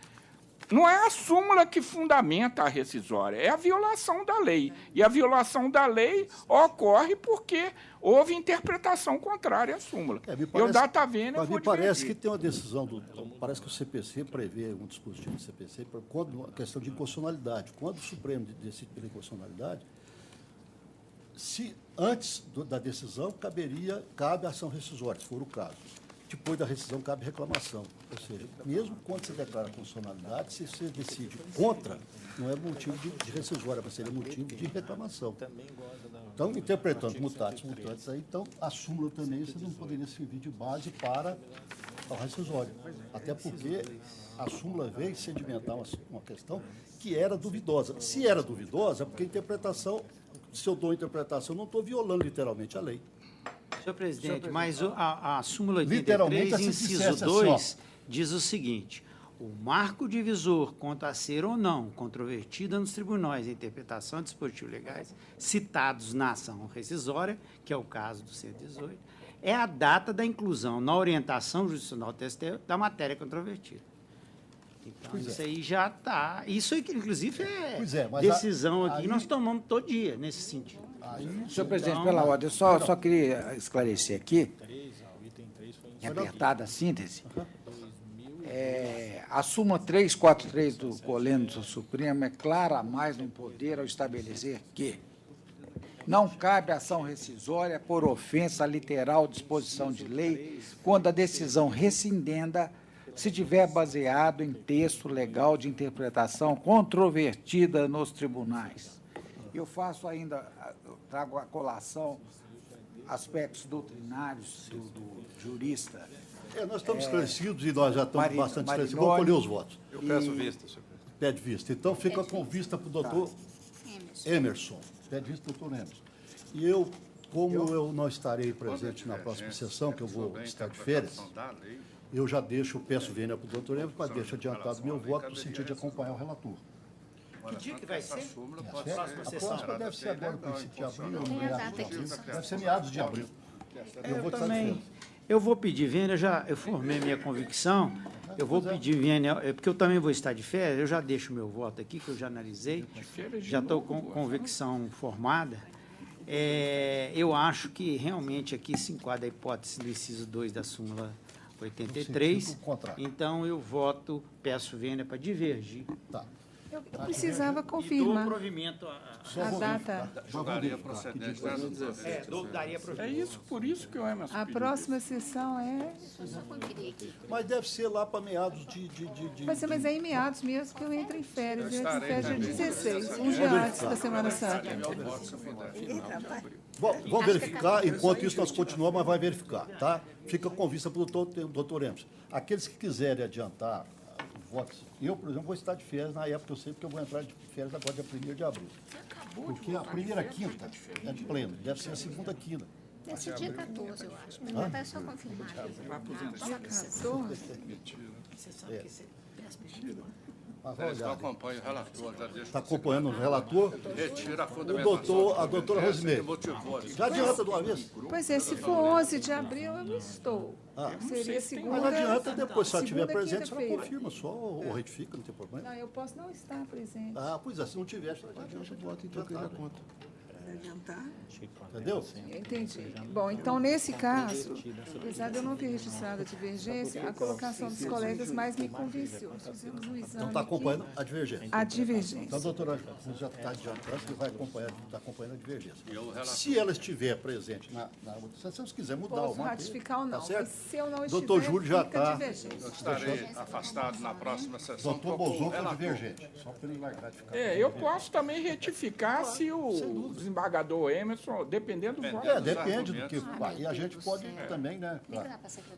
não é a súmula que fundamenta a rescisória, é a violação da lei. E a violação da lei ocorre porque houve interpretação contrária à súmula. Me parece que tem uma decisão parece que o CPC prevê um dispositivo do CPC quando a questão de inconstitucionalidade. Quando o Supremo decide pela inconstitucionalidade, se antes da decisão cabe ação rescisória, se for o caso. Depois da rescisão, cabe reclamação. Ou seja, mesmo quando se declara constitucionalidade, se você decide contra, não é motivo de rescisória, mas seria motivo de reclamação. Então, interpretando mutatis mutandis, aí, então, a súmula também você não poderia servir de base para a rescisória. Até porque a súmula veio sedimentar uma questão que era duvidosa. Se era duvidosa, é porque a interpretação, se eu dou a interpretação, eu não estou violando literalmente a lei. Senhor presidente, mas a súmula 83, inciso 2, diz o seguinte: o marco divisor quanto a ser ou não controvertida nos tribunais de interpretação de dispositivos legais citados na ação rescisória, que é o caso do 118, é a data da inclusão na orientação jurisdicional do TST da matéria controvertida. Então, isso aí já está... Isso, inclusive, decisão aqui, nós tomamos todo dia nesse sentido. Senhor presidente, pela ordem, eu só queria esclarecer aqui, em apertada síntese, a súmula 343 do Colênio do Supremo é clara mais no poder ao estabelecer que não cabe ação rescisória por ofensa à literal disposição de lei quando a decisão rescindenda se tiver baseado em texto legal de interpretação controvertida nos tribunais. Eu faço ainda, trago à colação aspectos doutrinários do jurista. Nós estamos esclarecidos e nós já estamos bastante esclarecidos. Vamos colher os votos. Eu peço vista, senhor presidente. Pede vista. Então, fica com vista para o doutor Emerson. Pede vista para o doutor Emerson. E eu, como eu não estarei presente na próxima sessão, que eu vou estar de férias, eu já peço vênia para o doutor Emerson, para deixar adiantado meu voto no sentido de acompanhar o relator. Que dia que vai ser? A próxima deve ser agora, no princípio de abril. Deve ser meados de abril. Eu vou pedir vênia, eu formei minha convicção, eu vou pedir vênia, porque eu também vou estar de férias, eu já deixo meu voto aqui, que eu já analisei, já estou com convicção formada. Eu acho que realmente aqui se enquadra a hipótese do inciso 2 da súmula 83, então eu peço vênia para divergir. Tá. Eu precisava confirmar. E dou provimento a data. Julgaria procedente. É isso, por isso que o Emerson A próxima sessão é... Mas deve ser lá para meados de... Mas é em meados mesmo que eu entro em férias. Eu entro em férias dia 16, um dia antes da Semana Santa. Bom, vamos verificar. Enquanto isso, nós continuamos, mas vai verificar, tá? Fica com vista para o doutor Emerson. Aqueles que quiserem adiantar votos. Eu, por exemplo, vou estar de férias na época, eu sei, porque eu vou entrar de férias agora, dia 1º de abril. Porque a primeira quinta é de pleno, deve ser a segunda quinta. Deve ser dia 14, eu acho. Mas é só confirmar. Dia 14? Você sabe que você Eu acompanho o relator. Está acompanhando o relator? Retira a fundamentação. A doutora Rosemary. Já adianta de uma vez? Pois é, se for 11 de abril, eu não estou. Seria segunda. Mas adianta depois, se ela estiver presente, ela confirma só ou retifica, não tem problema. Não, eu posso não estar presente. Pois é, se não tiver, adianta o voto, então que ele conta. Adiantar? Entendeu? Entendi. Bom, então, nesse caso, apesar de eu não ter registrado a divergência, a colocação dos colegas mais me convenceu. Fizemos um exame. Então, está acompanhando a divergência. A divergência. Então, a doutora já está adiantando que vai acompanhar, está acompanhando a divergência. Se ela estiver presente na outra sessão, se quiser mudar posso ratificar ou não. Tá certo? Se eu não estiver, doutor Júlio já está. Eu estarei afastado na próxima sessão. Doutor Bolzon foi divergente. Só para ele largar de ficar. Eu posso também retificar se o desembargador desembargador Emerson, dependendo do voto. Depende do que. E a gente pode também, né? Claro.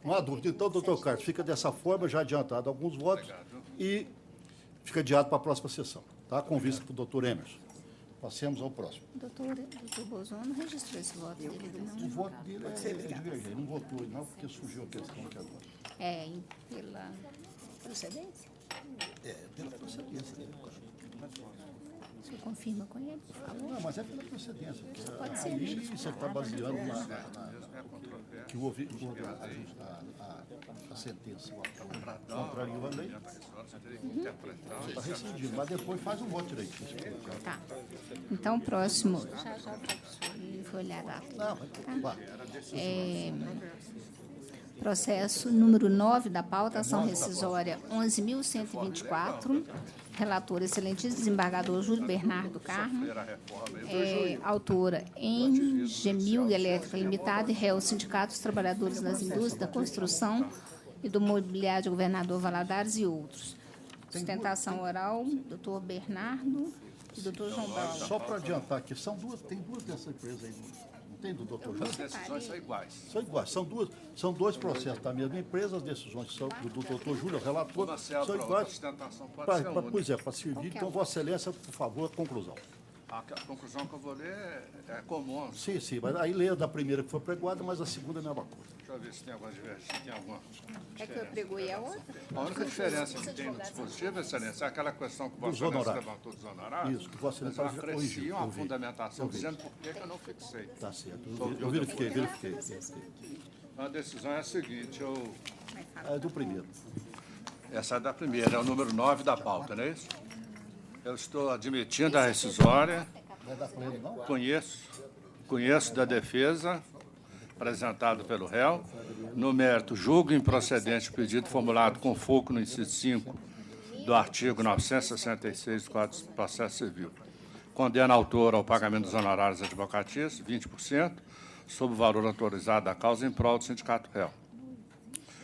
Não há dúvida. Então, doutor Carlos, fica dessa forma, já adiantado alguns votos. Obrigado. E fica adiado para a próxima sessão. Tá? Com vista para o doutor Emerson. Passemos ao próximo. Doutor Bozon não registrou esse voto dele, não? O voto dele é divergente. Não votou, não, porque surgiu a questão aqui agora. Pela procedência? Pela procedência dele. O senhor confirma com ele, por favor? Não, mas é pela procedência. Pode ser. Aí você está baseando que houve a sentença contrariou a lei. Está rescindindo, mas depois faz um voto direito. Tá. Então, o próximo... Já vou olhar lá. Processo número 9 da pauta, ação rescisória 11.124. Relator, excelentíssimo desembargador Júlio Bernardo Carmo. Autora, Engemil Elétrica Limitada e réu Sindicato dos Trabalhadores das Indústrias da Construção e do Mobiliário de Governador Valadares e outros. Sustentação oral, doutor Bernardo e doutor João Paulo. Só para adiantar aqui, tem duas dessas empresas aí. Não tem do doutor João? As decisões são iguais. São iguais. São dois processos da mesma empresa, as decisões são do doutor Júlio, relator, são iguais. Pois é, para servir. Então, Vossa Excelência, por favor, conclusão. A conclusão que eu vou ler é comum. Sim, mas aí leia da primeira que foi pregoada, mas a segunda é a mesma coisa. Deixa eu ver se tem alguma divergência. Tem alguma que eu pregoei a outra? A única diferença que tem no dispositivo, Excelência, é aquela questão que Vossa Excelência levantou dos honorários. Isso, que Vossa Excelência acresciam a fundamentação dizendo por que eu não fixei. Tá certo. Eu verifiquei. A decisão é a seguinte, É do primeiro. Essa é da primeira, é o número 9 da pauta, não é isso? Eu estou admitindo a rescisória. Conheço da defesa apresentada pelo réu. No mérito, julgo improcedente o pedido formulado com foco no inciso 5 do artigo 966 do Código de Processo Civil. Condena a autora ao pagamento dos honorários advocatícios, 20%, sobre o valor autorizado da causa em prol do sindicato réu.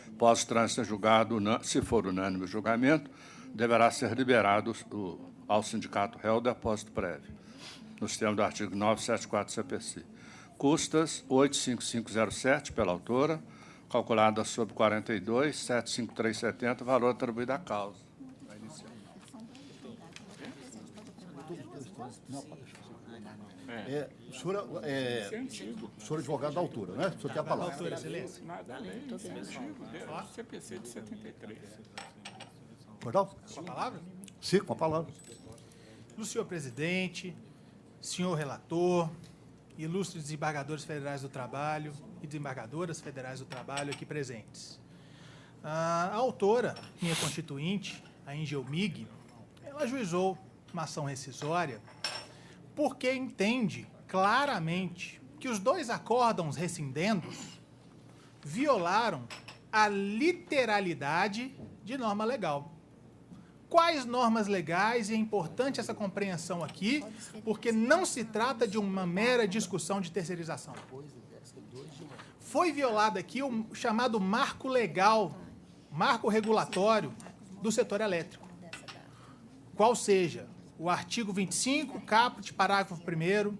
Após o trânsito julgado, se for unânime o julgamento, deverá ser liberado ao sindicato réu o depósito prévio, nos termos do artigo 974 do CPC. Custas 85507 pela autora, calculada sobre 42.753,70, valor atribuído à causa. O senhor é advogado da altura, né? O senhor tem a palavra. Autora, excelência. CPC de 73. Perdão? Com a palavra? Sim, com a palavra. Do senhor presidente, senhor relator, ilustres desembargadores federais do trabalho e desembargadoras federais do trabalho aqui presentes. A autora, minha constituinte, a Engelmig, ela ajuizou uma ação rescisória porque entende claramente que os dois acórdãos rescindendos violaram a literalidade de norma legal. Quais normas legais? E é importante essa compreensão aqui, porque não se trata de uma mera discussão de terceirização. Foi violado aqui o chamado marco legal, marco regulatório do setor elétrico. Qual seja o artigo 25, caput, parágrafo 1º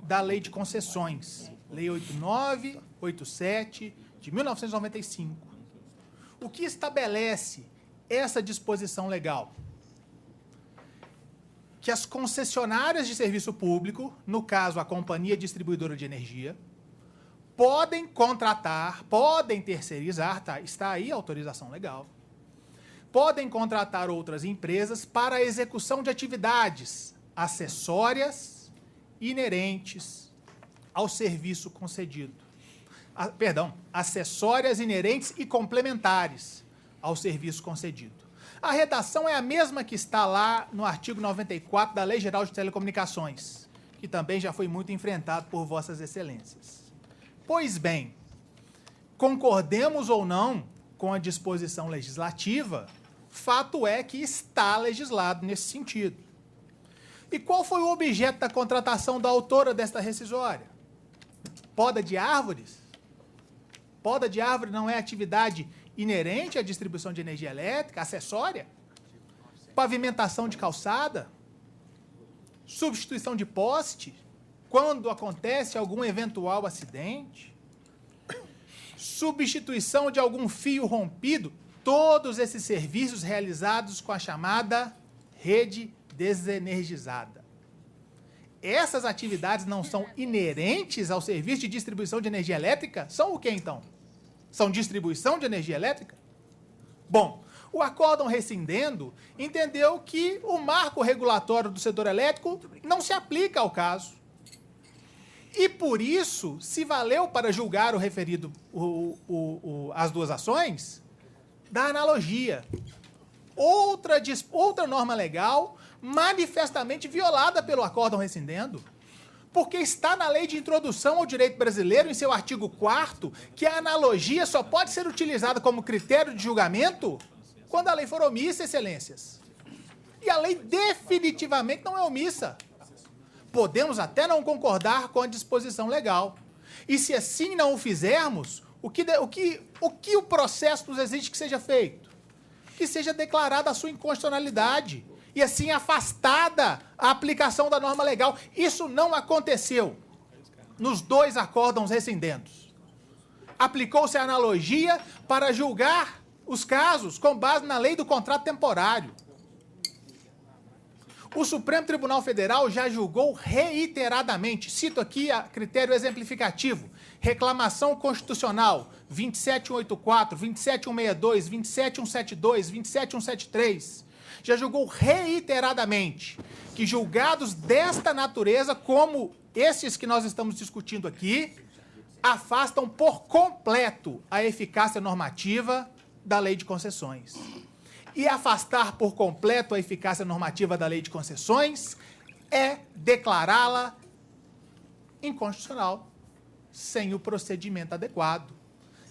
da Lei de Concessões, Lei 8987 de 1995. O que estabelece essa disposição legal? Que as concessionárias de serviço público, no caso a Companhia Distribuidora de Energia, podem contratar, podem terceirizar, tá? Está aí a autorização legal, podem contratar outras empresas para a execução de atividades acessórias inerentes ao serviço concedido. Acessórias inerentes e complementares ao serviço concedido. A redação é a mesma que está lá no artigo 94 da Lei Geral de Telecomunicações, que também já foi muito enfrentado por Vossas Excelências. Pois bem, concordemos ou não com a disposição legislativa, fato é que está legislado nesse sentido. E qual foi o objeto da contratação da autora desta rescisória? Poda de árvores? Poda de árvore não é atividade inerente à distribuição de energia elétrica, acessória? Pavimentação de calçada? Substituição de poste? quando acontece algum eventual acidente, substituição de algum fio rompido, todos esses serviços realizados com a chamada rede desenergizada. Essas atividades não são inerentes ao serviço de distribuição de energia elétrica? São o que, então? São distribuição de energia elétrica? Bom, o acórdão rescindendo entendeu que o marco regulatório do setor elétrico não se aplica ao caso. E, por isso, se valeu para julgar o referido, as duas ações, da analogia. Outra norma legal manifestamente violada pelo acórdão rescindendo, porque está na Lei de Introdução ao Direito Brasileiro, em seu artigo 4º, que a analogia só pode ser utilizada como critério de julgamento quando a lei for omissa, excelências. E a lei definitivamente não é omissa. Podemos até não concordar com a disposição legal. E se assim não o fizermos, o que o processo nos exige que seja feito? Que seja declarada a sua inconstitucionalidade e assim afastada a aplicação da norma legal. Isso não aconteceu nos dois acórdãos rescindendos. Aplicou-se a analogia para julgar os casos com base na lei do contrato temporário. O Supremo Tribunal Federal já julgou reiteradamente, cito aqui a critério exemplificativo, reclamação constitucional 27184, 27162, 27172, 27173, já julgou reiteradamente que julgados desta natureza, como esses que nós estamos discutindo aqui, afastam por completo a eficácia normativa da Lei de Concessões. E afastar por completo a eficácia normativa da Lei de Concessões é declará-la inconstitucional, sem o procedimento adequado,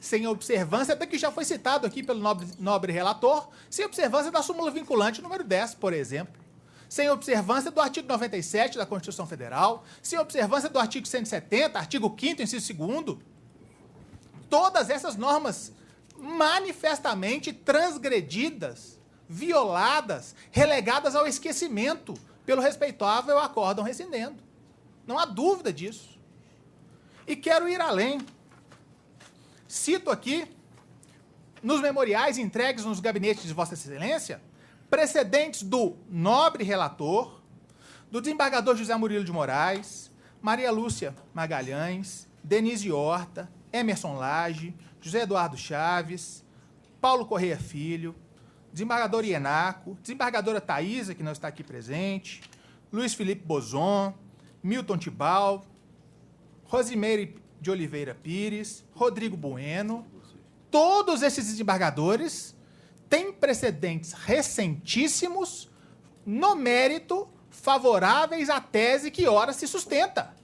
sem a observância, até que já foi citado aqui pelo nobre relator, sem observância da súmula vinculante número 10, por exemplo, sem observância do artigo 97 da Constituição Federal, sem observância do artigo 170, artigo 5º, inciso 2º. Todas essas normas manifestamente transgredidas, violadas, relegadas ao esquecimento pelo respeitável acórdão rescindendo. Não há dúvida disso. E quero ir além. Cito aqui, nos memoriais entregues nos gabinetes de Vossa Excelência, precedentes do nobre relator, do desembargador José Murilo de Moraes, Maria Lúcia Magalhães, Denise Horta, Emerson Lage, José Eduardo Chaves, Paulo Correia Filho, desembargador Ienaco, desembargadora Thaisa, que não está aqui presente, Luiz Felipe Bozon, Milton Tibal, Rosimeire de Oliveira Pires, Rodrigo Bueno. Todos esses desembargadores têm precedentes recentíssimos no mérito favoráveis à tese que ora se sustenta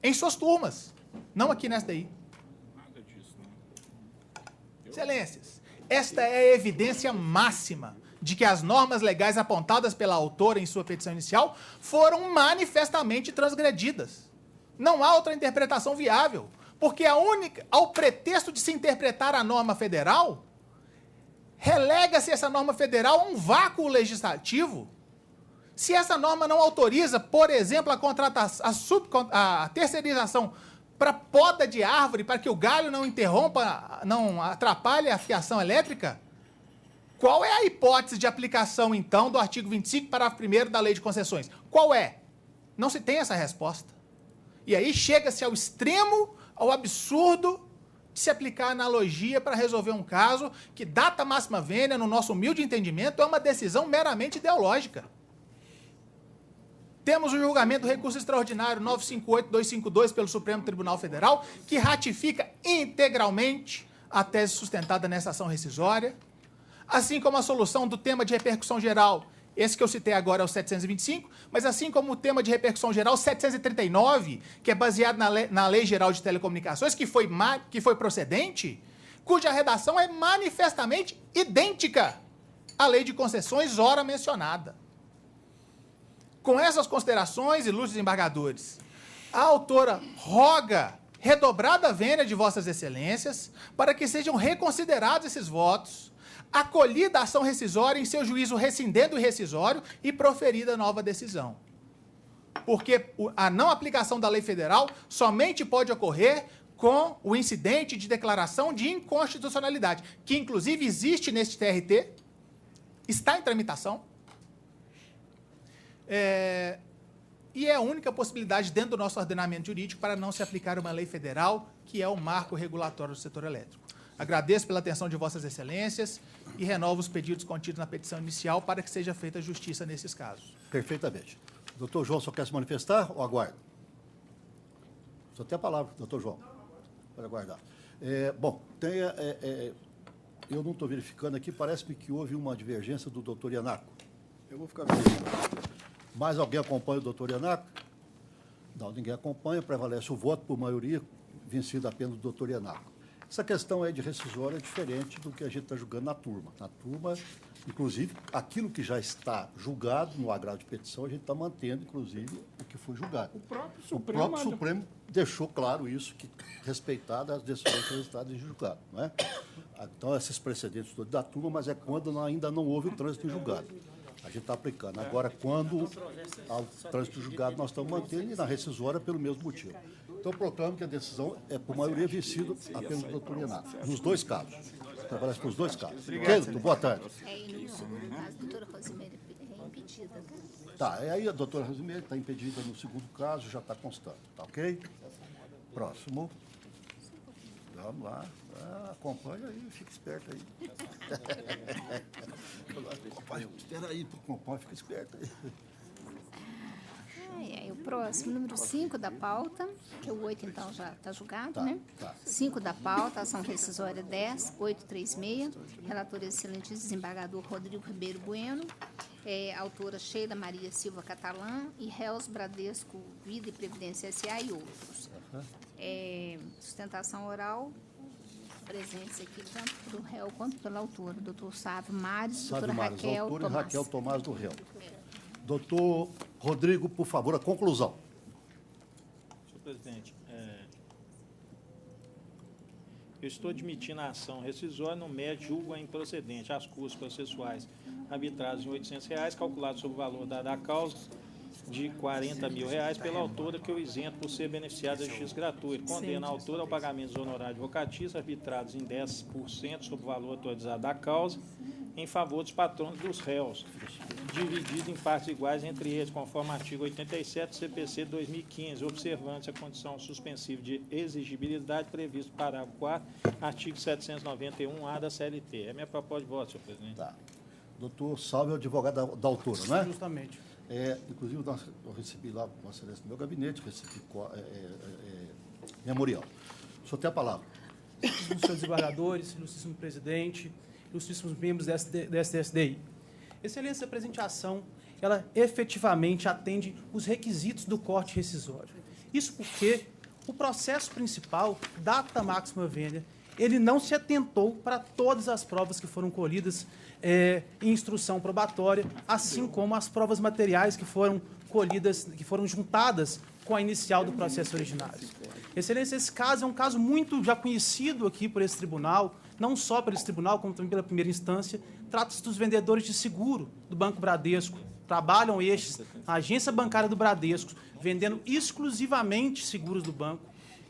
em suas turmas, não aqui nessa daí. Excelências, esta é a evidência máxima de que as normas legais apontadas pela autora em sua petição inicial foram manifestamente transgredidas. Não há outra interpretação viável, porque ao pretexto de se interpretar a norma federal, relega-se essa norma federal a um vácuo legislativo. Se essa norma não autoriza, por exemplo, a terceirização para poda de árvore, para que o galho não interrompa, não atrapalhe a fiação elétrica, qual é a hipótese de aplicação, então, do artigo 25, parágrafo 1º da Lei de Concessões? Qual é? Não se tem essa resposta. E aí chega-se ao extremo, ao absurdo, de se aplicar analogia para resolver um caso que, data máxima vênia, no nosso humilde entendimento, é uma decisão meramente ideológica. Temos o julgamento do recurso extraordinário 958-252 pelo Supremo Tribunal Federal, que ratifica integralmente a tese sustentada nessa ação rescisória, assim como a solução do tema de repercussão geral, esse que eu citei agora é o 725, mas assim como o tema de repercussão geral 739, que é baseado na Lei Geral de Telecomunicações, que foi procedente, cuja redação é manifestamente idêntica à Lei de Concessões ora mencionada. Com essas considerações, ilustres desembargadores, a autora roga redobrada vênia de Vossas Excelências para que sejam reconsiderados esses votos, acolhida a ação rescisória em seu juízo rescindendo o rescisório e proferida nova decisão. Porque a não aplicação da lei federal somente pode ocorrer com o incidente de declaração de inconstitucionalidade, que inclusive existe neste TRT, está em tramitação, e é a única possibilidade dentro do nosso ordenamento jurídico para não se aplicar uma lei federal, que é o marco regulatório do setor elétrico. Agradeço pela atenção de Vossas Excelências e renovo os pedidos contidos na petição inicial para que seja feita justiça nesses casos. Perfeitamente. Doutor João, só quer se manifestar ou aguarda? Só tem a palavra, doutor João. Pode aguardar. Bom, eu não estou verificando aqui, parece-me que houve uma divergência do doutor Ianaco. Eu vou ficar verificando. Mais alguém acompanha o doutor Ianaco? Não, ninguém acompanha, prevalece o voto por maioria, vencido apenas o doutor Ianaco. Essa questão aí de rescisória é diferente do que a gente está julgando na turma. Na turma, inclusive, aquilo que já está julgado no agravo de petição, a gente está mantendo, inclusive, o que foi julgado. O próprio Supremo deixou claro isso, que respeitadas as decisões registradas em julgado. Não é? Então, esses precedentes todos da turma, mas é quando ainda não houve o trânsito em julgado. A gente está aplicando. Agora, quando há o trânsito julgado, nós estamos mantendo, e na rescisória, pelo mesmo motivo. Então, eu proclamo que a decisão é, por maioria, vencida apenas do doutor Ianaco. Nos dois casos. Prevalece para os dois casos. Ok? Boa tarde. No caso, a doutora Rosimeire é impedida. Tá, aí a doutora Rosimeire está impedida no segundo caso, já está constando. Tá ok? Próximo. Vamos lá. Acompanha aí, fica esperto aí. Espera aí, acompanha, fica esperto aí. O próximo, número 5 da pauta, que o 8, então, já está julgado, né? 5 da pauta, ação rescisória 10.836, relator excelente desembargador Rodrigo Ribeiro Bueno, autora Sheila Maria Silva Catalã e réus Bradesco Vida e Previdência S.A. e outros. Sustentação oral, presentes aqui tanto pelo réu quanto pela autora, doutor Sávio Mares, doutora Raquel Tomás. Raquel Tomás do réu. Doutor Rodrigo, por favor, a conclusão. Senhor presidente, eu estou admitindo a ação rescisória no mérito julgo improcedente as custas processuais arbitrados em R$ 800, calculados sobre o valor da causa de R$ 40 mil pela autora, que eu isento por ser beneficiada da justiça gratuita. Condena a autora ao pagamento dos honorários advocatícios arbitrados em 10% sobre o valor autorizado da causa, em favor dos patronos dos réus, dividido em partes iguais entre eles, conforme o artigo 87 do CPC 2015, observando-se a condição suspensiva de exigibilidade prevista no parágrafo 4, artigo 791-A da CLT. É minha proposta de voto, senhor presidente. Tá. Doutor Salve, o advogado da autora, não é? Justamente. Inclusive, eu recebi lá, Vossa Excelência, no meu gabinete, recebi memorial. O senhor tem a palavra. Ilustríssimos senhores desembargadores, ilustríssimo presidente, ilustríssimos membros da STSDI. Excelência, a presente ação, ela efetivamente atende os requisitos do corte rescisório. Isso porque o processo principal, data máxima vênia, ele não se atentou para todas as provas que foram colhidas em instrução probatória, assim como as provas materiais que foram colhidas, que foram juntadas com a inicial do processo originário. Excelência, esse caso é um caso muito já conhecido aqui por esse tribunal, não só pelo tribunal, como também pela primeira instância. Trata-se dos vendedores de seguro do Banco Bradesco. Trabalham estes na agência bancária do Bradesco, vendendo exclusivamente seguros do banco,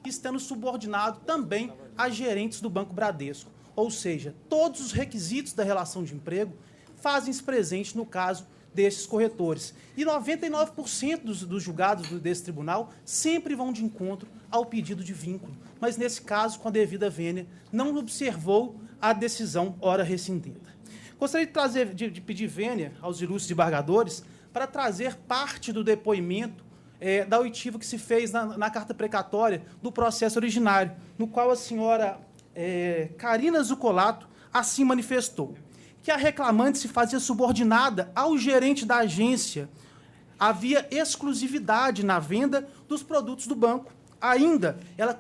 estando subordinado também a gerentes do Banco Bradesco. Ou seja, todos os requisitos da relação de emprego fazem-se presente no caso desses corretores. E 99% dos julgados desse tribunal sempre vão de encontro ao pedido de vínculo. Mas, nesse caso, com a devida vênia, não observou a decisão ora rescindida. Gostaria de pedir vênia aos ilustres desembargadores para trazer parte do depoimento da oitiva que se fez na carta precatória do processo originário, no qual a senhora Karina Zucolato assim manifestou que a reclamante se fazia subordinada ao gerente da agência. Havia exclusividade na venda dos produtos do banco. Ainda, ela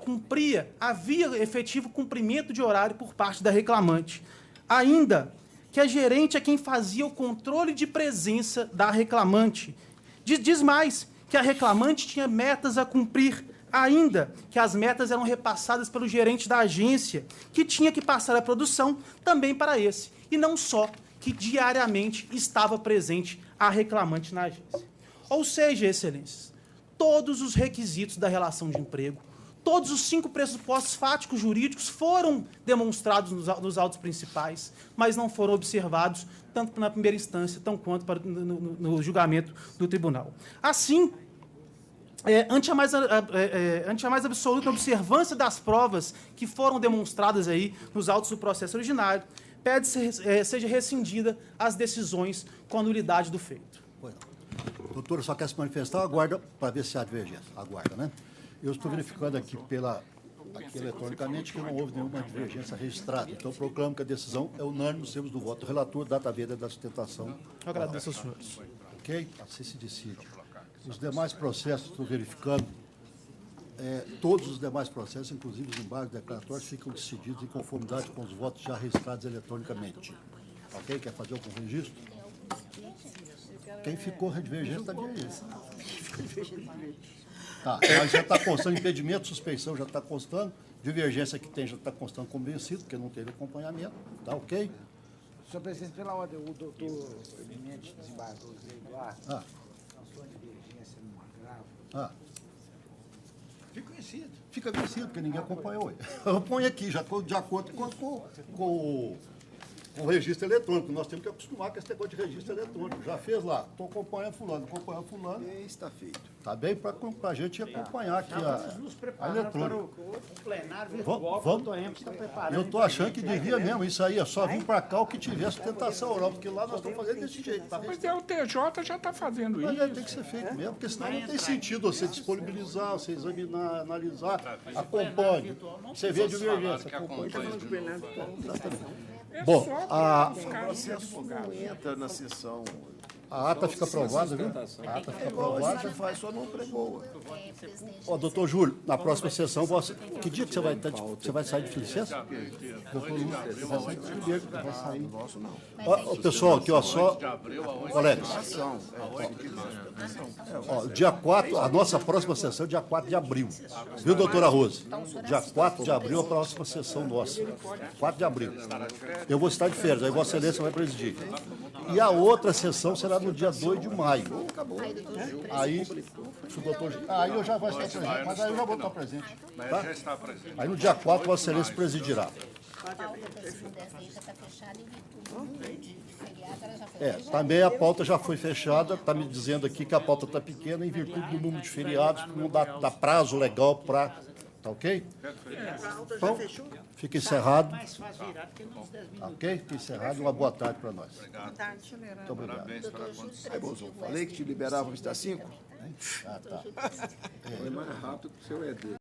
havia efetivo cumprimento de horário por parte da reclamante. Ainda, que a gerente é quem fazia o controle de presença da reclamante. Diz mais, que a reclamante tinha metas a cumprir. Ainda, que as metas eram repassadas pelo gerente da agência, que tinha que passar a produção também para esse. E não só que diariamente estava presente a reclamante na agência. Ou seja, excelências, todos os requisitos da relação de emprego, todos os 5 pressupostos fáticos jurídicos foram demonstrados nos autos principais, mas não foram observados tanto na primeira instância, tão quanto no julgamento do tribunal. Assim, ante a mais absoluta observância das provas que foram demonstradas aí nos autos do processo originário, pede-se seja rescindida as decisões com a nulidade do feito. Doutor, só quer se manifestar, aguarda para ver se há divergência. Aguarda, né? Eu estou verificando aqui eletronicamente que não houve nenhuma divergência registrada. Então, proclamo que a decisão é unânime nos termos do voto do relator, data veda da sustentação. Eu agradeço aos senhores. Ok? Assim se decide. Os demais processos, estou verificando, todos os demais processos, inclusive os embargos declaratórios, ficam decididos em conformidade com os votos já registrados eletronicamente. Ok? Quer fazer algum registro? Quem ficou divergente está divergência. Tá, mas já está constando impedimento, suspeição já está constando, divergência que tem já está constando como vencido, porque não teve acompanhamento, tá ok? Senhor presidente, pela ordem, o doutor eminente desembargador Eduardo, lançou a divergência num agravo. Fica vencido. Fica vencido, porque ninguém acompanhou. Eu ponho aqui, já de acordo com o registro eletrônico. Nós temos que acostumar com esse negócio de registro eletrônico. Já fez lá, estou acompanhando fulano. Está feito. Está bem para a gente acompanhar aqui a eletrônica. O plenário virtual que o doutor Emerson está preparando. Eu estou achando que devia mesmo, isso aí é só vir para cá o que tiver sustentação oral, porque lá nós estamos fazendo desse jeito. Tá? Mas o TJ já está fazendo isso. Mas tem que ser feito mesmo, porque senão não tem sentido você disponibilizar, você examinar, analisar, acompanhe. Você vê a divergência, acompanhe. Bom, não entra na sessão. A ata fica aprovada, viu? A ata fica aprovada. Você faz, só não pregoa. Ó, doutor Júlio, na próxima sessão, que dia que você vai, você vai sair de licença? Doutor Júlio, você vai sair de primeiro, vai sair. Ó, pessoal, aqui, ó, só, colegas. Ó, dia 4, a nossa próxima sessão é dia 4 de abril. Viu, doutora Rose? Dia 4 de abril é a próxima sessão nossa. 4 de abril. Eu vou estar de férias, aí Vossa Excelência vai presidir. E a outra sessão será no dia 2 de maio. Aí, se o doutor... Aí eu já vou estar presente, mas aí eu já vou estar presente. Tá? Aí no dia 4, Vossa Excelência presidirá. Também a pauta já foi fechada, está me dizendo aqui que a pauta está pequena em virtude do número de feriados, não dá prazo legal para... Tá ok? Então, fica encerrado. Ok? Fica encerrado. Uma boa tarde para nós. Muito obrigado. Falei que te liberava vista 5? Ah, tá. É mais rápido que o seu ED.